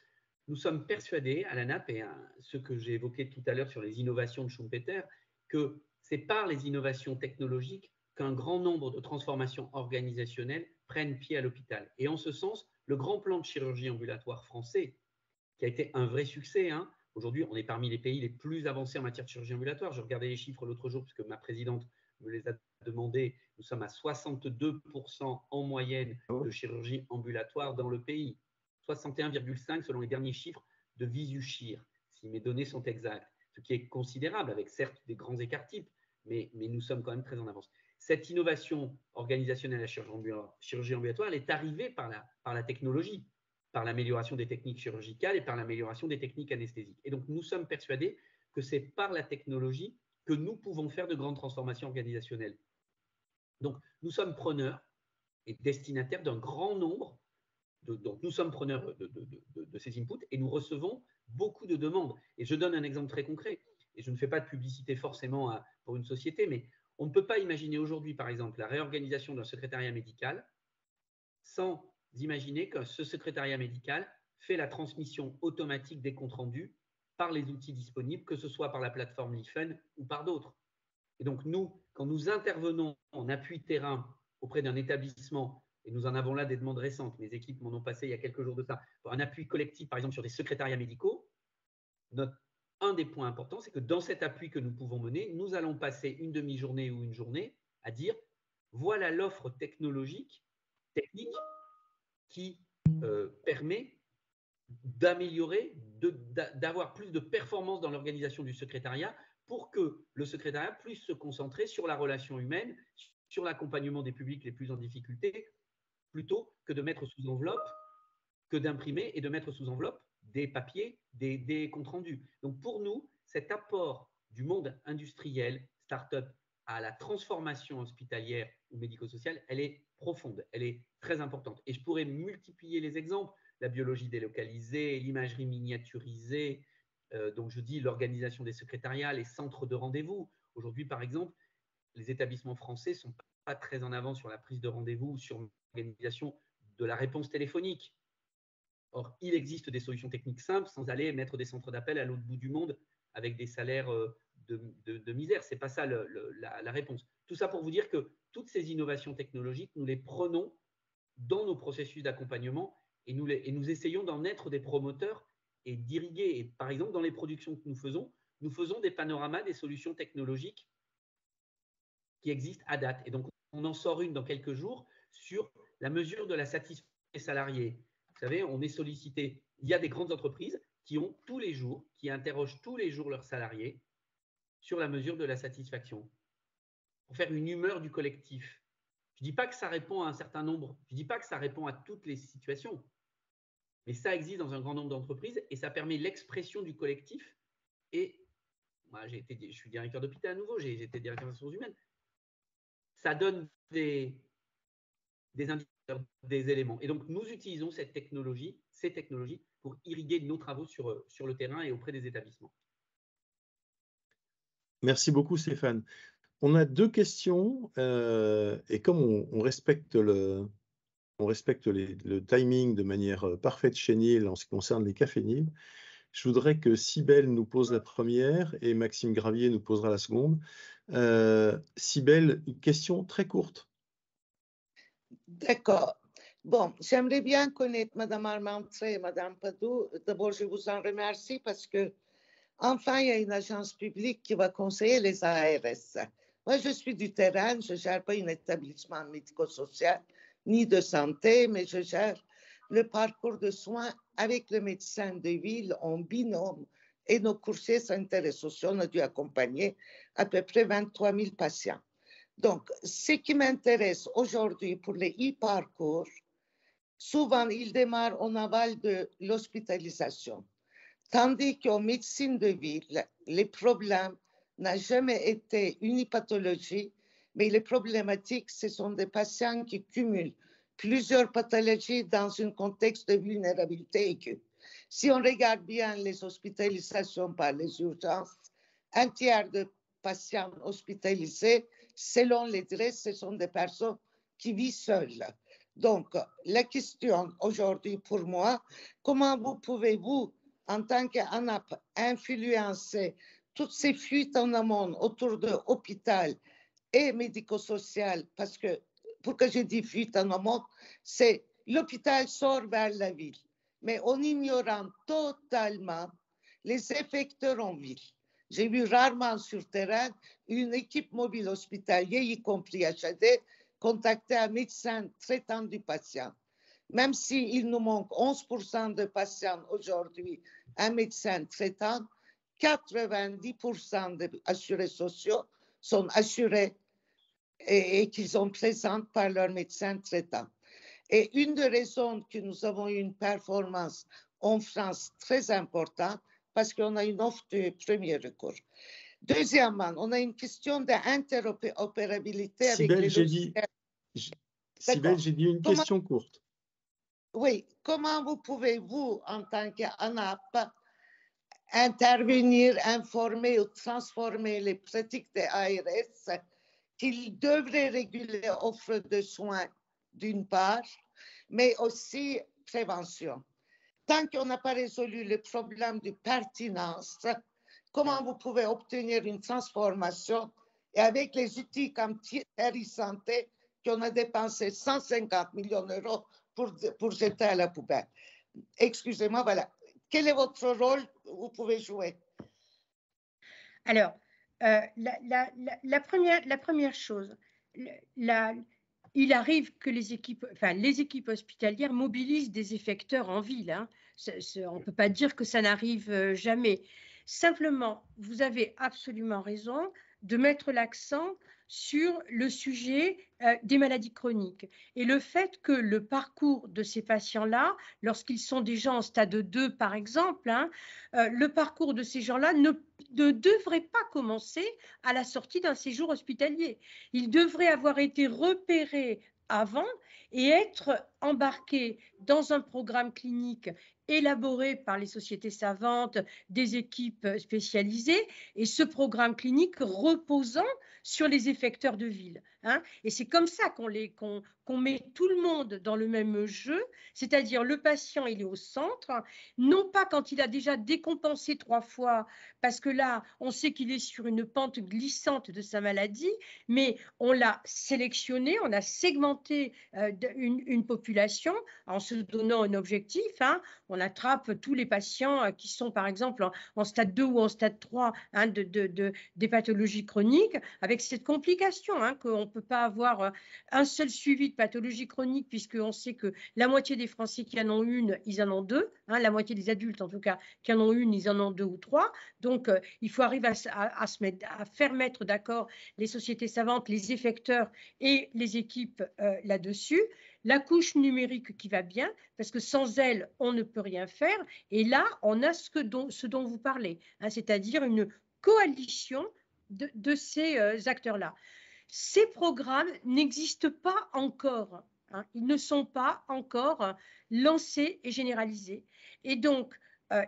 nous sommes persuadés à l'ANAP, et ce que j'ai évoqué tout à l'heure sur les innovations de Schumpeter, que c'est par les innovations technologiques qu'un grand nombre de transformations organisationnelles prennent pied à l'hôpital. Et en ce sens, le grand plan de chirurgie ambulatoire français, qui a été un vrai succès, aujourd'hui, on est parmi les pays les plus avancés en matière de chirurgie ambulatoire. Je regardais les chiffres l'autre jour, puisque ma présidente me les a demandés. Nous sommes à 62% en moyenne de chirurgie ambulatoire dans le pays. 61,5% selon les derniers chiffres de Visuchir, si mes données sont exactes. Ce qui est considérable, avec certes des grands écarts types, mais nous sommes quand même très en avance. Cette innovation organisationnelle à la chirurgie ambulatoire, elle est arrivée par la technologie, par l'amélioration des techniques chirurgicales et par l'amélioration des techniques anesthésiques. Et donc, nous sommes persuadés que c'est par la technologie que nous pouvons faire de grandes transformations organisationnelles. Donc, nous sommes preneurs et destinataires d'un grand nombre, donc nous sommes preneurs de ces inputs et nous recevons beaucoup de demandes. Et je donne un exemple très concret, et je ne fais pas de publicité forcément pour une société, mais on ne peut pas imaginer aujourd'hui, par exemple, la réorganisation d'un secrétariat médical sans imaginer que ce secrétariat médical fait la transmission automatique des comptes rendus par les outils disponibles, que ce soit par la plateforme Lifen ou par d'autres. Et donc, nous, quand nous intervenons en appui terrain auprès d'un établissement, et nous en avons là des demandes récentes, mes équipes m'en ont passé il y a quelques jours de ça, pour un appui collectif, par exemple, sur des secrétariats médicaux, un des points importants, c'est que dans cet appui que nous pouvons mener, nous allons passer une demi-journée ou une journée à dire voilà l'offre technique qui permet d'améliorer, d'avoir plus de performance dans l'organisation du secrétariat pour que le secrétariat puisse se concentrer sur la relation humaine, sur l'accompagnement des publics les plus en difficulté, plutôt que de mettre sous enveloppe, que d'imprimer et de mettre sous enveloppe des papiers, des comptes rendus. Donc pour nous, cet apport du monde industriel, start-up, à la transformation hospitalière ou médico-sociale, elle est profonde, elle est très importante. Et je pourrais multiplier les exemples, la biologie délocalisée, l'imagerie miniaturisée, donc je dis l'organisation des secrétariats, les centres de rendez-vous. Aujourd'hui, par exemple, les établissements français ne sont pas très en avant sur la prise de rendez-vous, sur l'organisation de la réponse téléphonique. Or, il existe des solutions techniques simples sans aller mettre des centres d'appel à l'autre bout du monde avec des salaires de misère. Ce n'est pas ça la réponse. Tout ça pour vous dire que toutes ces innovations technologiques, nous les prenons dans nos processus d'accompagnement et nous essayons d'en être des promoteurs et d'irriguer. Et par exemple, dans les productions que nous faisons, nous faisons des panoramas des solutions technologiques qui existent à date. Et donc, on en sort une dans quelques jours sur la mesure de la satisfaction des salariés. Vous savez, on est sollicité. Il y a des grandes entreprises qui ont tous les jours, qui interrogent tous les jours leurs salariés sur la mesure de la satisfaction, pour faire une humeur du collectif. Je ne dis pas que ça répond à un certain nombre, je ne dis pas que ça répond à toutes les situations, mais ça existe dans un grand nombre d'entreprises et ça permet l'expression du collectif. Et moi, je suis directeur d'hôpital à nouveau, j'ai été directeur des ressources humaines. Ça donne des indicateurs, des éléments. Et donc, nous utilisons ces technologies pour irriguer nos travaux sur le terrain et auprès des établissements. Merci beaucoup, Stéphane. On a 2 questions et comme on respecte le timing de manière parfaite chez Nil en ce qui concerne les cafés Nil, je voudrais que Cybèle nous pose la première et Maxime Gravier nous posera la seconde. Cybèle, une question très courte. D'accord. Bon, j'aimerais bien connaître Mme Armentré et Mme Padoue. D'abord, je vous en remercie parce que enfin, il y a une agence publique qui va conseiller les ARS. Moi, je suis du terrain, je ne gère pas un établissement médico-social ni de santé, mais je gère le parcours de soins avec le médecin de ville en binôme et nos coursiers sanitaires et sociaux. On a dû accompagner à peu près 23 000 patients. Donc, ce qui m'intéresse aujourd'hui pour les e-parcours, souvent, ils démarrent en aval de l'hospitalisation. Tandis qu'en médecine de ville, les problèmes n'ont jamais été une pathologie, mais les problématiques, ce sont des patients qui cumulent plusieurs pathologies dans un contexte de vulnérabilité aiguë. Si on regarde bien les hospitalisations par les urgences, un tiers de patients hospitalisés, selon les DRES, ce sont des personnes qui vivent seules. Donc, la question aujourd'hui pour moi, comment pouvez-vous, en tant qu'ANAP, influencer toutes ces fuites en amont autour de l'hôpital et médico-social, parce que, pour que je dis fuite en amont, c'est l'hôpital sort vers la ville, mais en ignorant totalement les effecteurs en ville. J'ai vu rarement sur terrain une équipe mobile hospitalière, y compris HAD, contacter un médecin traitant du patient. Même s'il nous manque 11% de patients aujourd'hui, un médecin traitant, 90% des assurés sociaux sont assurés et qu'ils sont présents par leur médecin traitant. Et une des raisons que nous avons une performance en France très importante, parce qu'on a une offre de premier recours. Deuxièmement, on a une question d'interopérabilité avec les logiciels. Cybèle, j'ai dit une question courte. Oui, comment pouvez-vous, en tant qu'ANAP, intervenir, informer ou transformer les pratiques des ARS qu'ils devraient réguler l'offre de soins d'une part, mais aussi prévention. Tant qu'on n'a pas résolu le problème de pertinence, comment vous pouvez obtenir une transformation et avec les outils comme Thierry Santé, qu'on a dépensé 150 millions d'euros pour jeter à la poubelle. Excusez-moi, voilà. Quel est votre rôle? Vous pouvez jouer. Alors, la première chose, il arrive que les équipes hospitalières mobilisent des effecteurs en ville. Hein. On ne peut pas dire que ça n'arrive jamais. Simplement, vous avez absolument raison de mettre l'accent sur le sujet des maladies chroniques et le fait que le parcours de ces patients-là, lorsqu'ils sont déjà en stade 2 par exemple, le parcours de ces gens-là ne devrait pas commencer à la sortie d'un séjour hospitalier. Ils devraient avoir été repérés avant et être embarqués dans un programme clinique élaboré par les sociétés savantes, des équipes spécialisées, et ce programme clinique reposant sur les effecteurs de ville. hein, et c'est comme ça qu'on met tout le monde dans le même jeu, c'est-à-dire le patient, il est au centre, non pas quand il a déjà décompensé 3 fois, parce que là, on sait qu'il est sur une pente glissante de sa maladie, mais on l'a sélectionné, on a segmenté une population en se donnant un objectif, hein, on attrape tous les patients qui sont par exemple en stade 2 ou en stade 3 hein, des pathologies chroniques, avec cette complication hein, qu'on ne peut pas avoir un seul suivi de pathologie chronique, puisqu'on sait que la moitié des Français qui en ont une, ils en ont deux, hein, la moitié des adultes en tout cas qui en ont une, ils en ont 2 ou 3. Donc il faut arriver à faire mettre d'accord les sociétés savantes, les effecteurs et les équipes là-dessus. La couche numérique qui va bien, parce que sans elle, on ne peut rien faire. Et là, on a ce dont vous parlez, hein, c'est-à-dire une coalition de ces acteurs-là. Ces programmes n'existent pas encore, hein, ils ne sont pas encore lancés et généralisés. Et donc,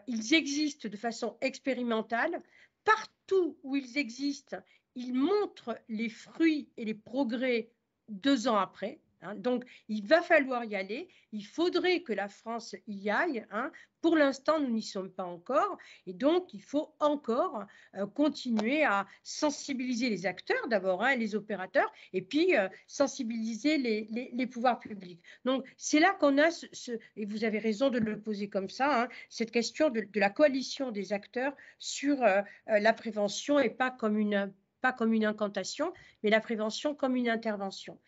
ils existent de façon expérimentale. Partout où ils existent, ils montrent les fruits et les progrès 2 ans après. Hein, donc, il va falloir y aller. Il faudrait que la France y aille. Hein. Pour l'instant, nous n'y sommes pas encore. Et donc, il faut encore continuer à sensibiliser les acteurs d'abord, hein, les opérateurs, et puis sensibiliser les pouvoirs publics. Donc, c'est là qu'on a, et vous avez raison de le poser comme ça, hein, cette question de la coalition des acteurs sur la prévention et pas comme une incantation, mais la prévention comme une intervention.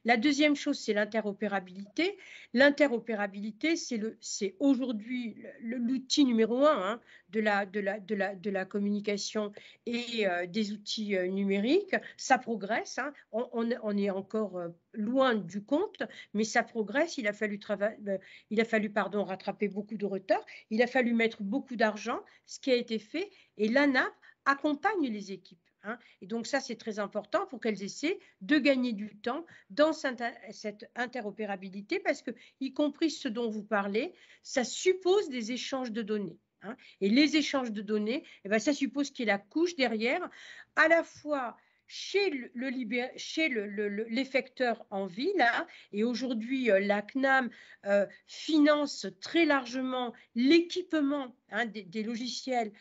La deuxième chose, c'est l'interopérabilité. L'interopérabilité, c'est aujourd'hui l'outil numéro 1 hein, de la communication et des outils numériques. Ça progresse, hein. On est encore loin du compte, mais ça progresse. Il a fallu rattraper beaucoup de retard. Il a fallu mettre beaucoup d'argent, ce qui a été fait, et l'ANAP accompagne les équipes. Hein. Et donc ça, c'est très important pour qu'elles essaient de gagner du temps dans cette interopérabilité, parce que, y compris ce dont vous parlez, ça suppose des échanges de données. Hein. Et les échanges de données, eh bien, ça suppose qu'il y ait la couche derrière, à la fois chez l'effecteur en ville, hein, et aujourd'hui, la CNAM finance très largement l'équipement hein, des logiciels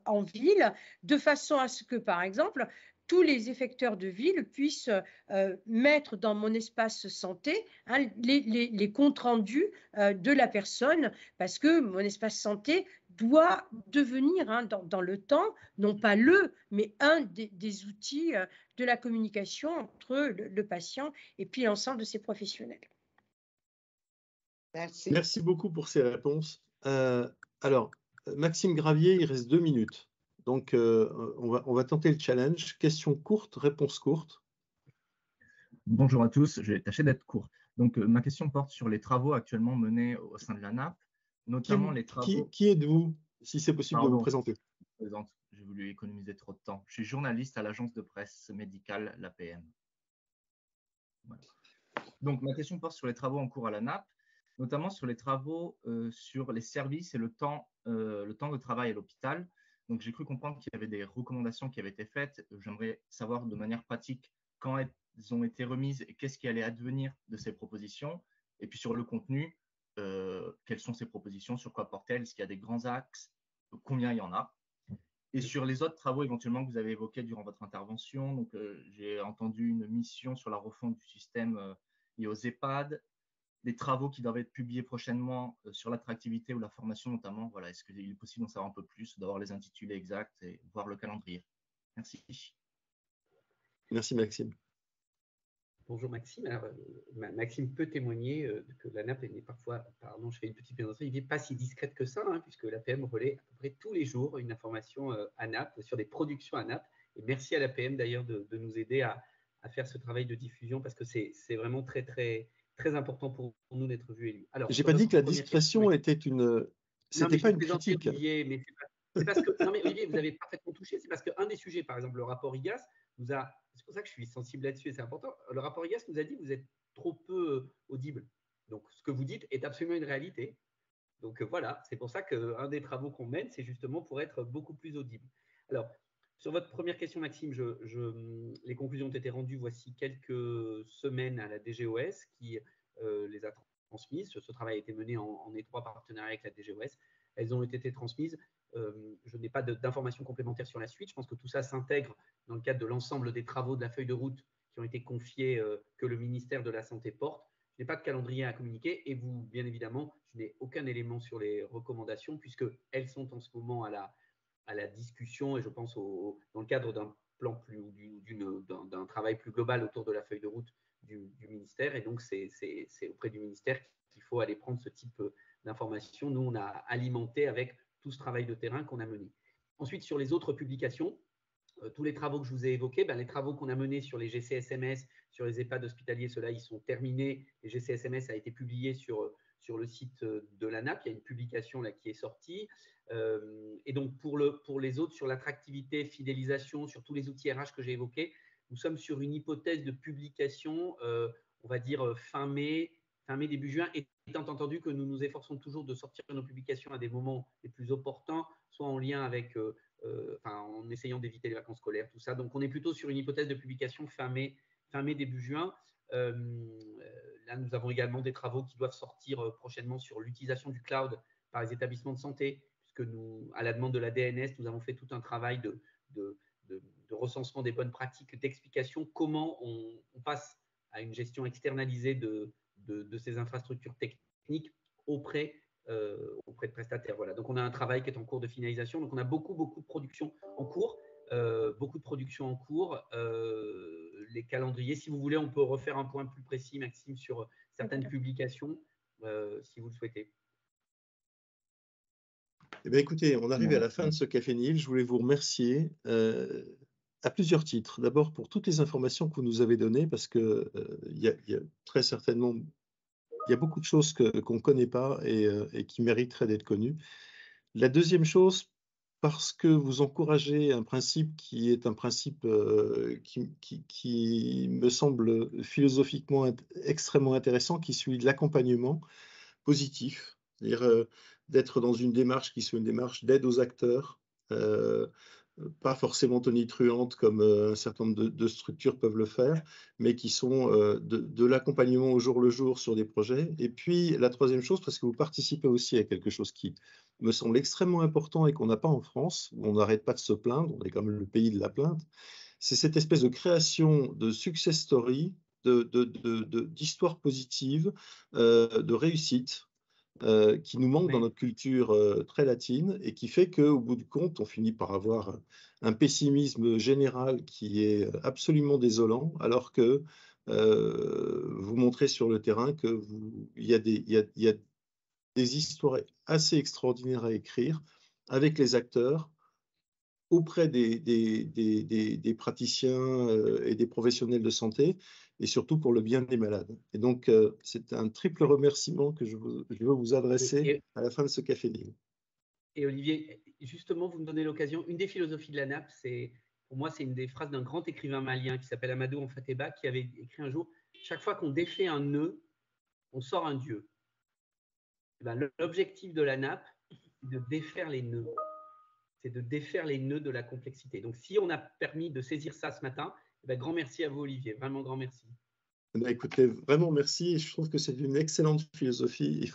en ville, de façon à ce que, par exemple, tous les effecteurs de ville puissent mettre dans mon espace santé hein, les comptes rendus de la personne, parce que mon espace santé doit devenir hein, dans le temps, non pas mais un des outils de la communication entre le patient et puis l'ensemble de ses professionnels. Merci. Merci beaucoup pour ces réponses. Alors, Maxime Gravier, il reste 2 minutes. Donc, on va tenter le challenge. Question courte, réponse courte. Bonjour à tous, je vais tâcher d'être court. Donc, ma question porte sur les travaux actuellement menés au sein de l'ANAP, notamment les travaux… Qui êtes-vous, si c'est possible de vous présenter? J'ai voulu économiser trop de temps. Je suis journaliste à l'agence de presse médicale, l'APM. Voilà. Donc, ma question porte sur les travaux en cours à l'ANAP, notamment sur les travaux sur les services et le temps de travail à l'hôpital. Donc, j'ai cru comprendre qu'il y avait des recommandations qui avaient été faites. J'aimerais savoir de manière pratique quand elles ont été remises et qu'est-ce qui allait advenir de ces propositions. Et puis, sur le contenu, quelles sont ces propositions, sur quoi portent-elles, est-ce qu'il y a des grands axes, combien il y en a. Et sur les autres travaux éventuellement que vous avez évoqués durant votre intervention, donc j'ai entendu une mission sur la refonte du système lié aux EHPAD, des travaux qui doivent être publiés prochainement sur l'attractivité ou la formation notamment. Voilà, est-ce qu'il est possible d'en savoir un peu plus, d'avoir les intitulés exacts et voir le calendrier? Merci. Merci Maxime. Bonjour Maxime. Alors, Maxime peut témoigner que l'ANAP est parfois, pardon, je fais une petite présentation, il n'est pas si discrète que ça, hein, puisque l'APM relaie à peu près tous les jours une information ANAP sur des productions ANAP. Et merci à l'APM d'ailleurs de nous aider à faire ce travail de diffusion, parce que c'est vraiment très, très, très important pour nous d'être vus et lus. Alors, j'ai pas dit que la discrétion était une… C'était pas une critique. Olivier, mais c'est parce que… Non mais Olivier, vous avez parfaitement touché. C'est parce qu'un des sujets, par exemple, le rapport IGAS, nous a… C'est pour ça que je suis sensible là-dessus et c'est important. Le rapport IGAS nous a dit que vous êtes trop peu audible. Donc, ce que vous dites est absolument une réalité. Donc, voilà, c'est pour ça qu'un des travaux qu'on mène, c'est justement pour être beaucoup plus audible. Alors, Sur votre première question, Maxime, les conclusions ont été rendues voici quelques semaines à la DGOS qui les a transmises. Ce travail a été mené en étroit partenariat avec la DGOS. Elles ont été transmises. Je n'ai pas d'informations complémentaires sur la suite. Je pense que tout ça s'intègre dans le cadre de l'ensemble des travaux de la feuille de route qui ont été confiés, que le ministère de la Santé porte. Je n'ai pas de calendrier à communiquer et vous, bien évidemment, je n'ai aucun élément sur les recommandations puisqu'elles sont en ce moment à la discussion et je pense dans le cadre d'un plan d'un travail plus global autour de la feuille de route du ministère. Et donc, c'est auprès du ministère qu'il faut aller prendre ce type d'informations. Nous, on a alimenté avec tout ce travail de terrain qu'on a mené. Ensuite, sur les autres publications, tous les travaux que je vous ai évoqués, les travaux qu'on a menés sur les GCSMS, sur les EHPAD hospitaliers, ceux-là, ils sont terminés. Les GCSMS a été publié sur le site de l'ANAP. Il y a une publication là qui est sortie. Et donc, pour les autres, sur l'attractivité, fidélisation, sur tous les outils RH que j'ai évoqués, nous sommes sur une hypothèse de publication, on va dire fin mai, début juin, étant entendu que nous nous efforçons toujours de sortir nos publications à des moments les plus opportuns, soit en lien avec, en essayant d'éviter les vacances scolaires, tout ça. Donc, on est plutôt sur une hypothèse de publication fin mai, début juin. Là, nous avons également des travaux qui doivent sortir prochainement sur l'utilisation du cloud par les établissements de santé, puisque nous, à la demande de la DNS, nous avons fait tout un travail de recensement des bonnes pratiques, d'explication, comment on passe à une gestion externalisée de ces infrastructures techniques auprès de prestataires. Voilà. Donc, on a un travail qui est en cours de finalisation. Donc, on a beaucoup de production en cours. Les calendriers, si vous voulez, on peut refaire un point plus précis, Maxime, sur certaines publications, si vous le souhaitez. Eh bien, écoutez, on arrive à la fin de ce Café Nil. Je voulais vous remercier à plusieurs titres. D'abord, pour toutes les informations que vous nous avez données, parce qu'il y a très certainement beaucoup de choses qu'on ne connaît pas et qui mériteraient d'être connues. La deuxième chose, parce que vous encouragez un principe qui est un principe qui me semble philosophiquement extrêmement intéressant, qui est celui de l'accompagnement positif, c'est-à-dire d'être dans une démarche qui soit une démarche d'aide aux acteurs, pas forcément tonitruante comme un certain nombre de structures peuvent le faire, mais qui sont de l'accompagnement au jour le jour sur des projets. Et puis la troisième chose, parce que vous participez aussi à quelque chose qui me semble extrêmement important et qu'on n'a pas en France, où on n'arrête pas de se plaindre, on est quand même le pays de la plainte, c'est cette espèce de création de success story, d'histoires positives, de réussite, qui nous manque dans notre culture très latine et qui fait qu'au bout du compte, on finit par avoir un pessimisme général qui est absolument désolant, alors que vous montrez sur le terrain qu'il y a des histoires assez extraordinaires à écrire avec les acteurs, auprès des praticiens et des professionnels de santé, et surtout pour le bien des malades. Et donc, c'est un triple remerciement que je veux vous adresser à la fin de ce Café Nil. Et Olivier, justement, vous me donnez l'occasion. Une des philosophies de l'ANAP, pour moi, c'est une des phrases d'un grand écrivain malien qui s'appelle Amadou Onfateba, qui avait écrit un jour « Chaque fois qu'on défait un nœud, on sort un dieu ». L'objectif de l'ANAP, c'est de défaire les nœuds. C'est de défaire les nœuds de la complexité. Donc, si on a permis de saisir ça ce matin, grand merci à vous, Olivier. Vraiment grand merci. Écoutez, vraiment merci. Et je trouve que c'est une excellente philosophie. Il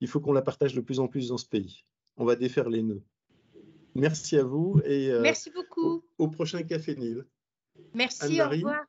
faut qu'on la partage de plus en plus dans ce pays. On va défaire les nœuds. Merci à vous et merci beaucoup. Au prochain Café Nil. Merci, au revoir.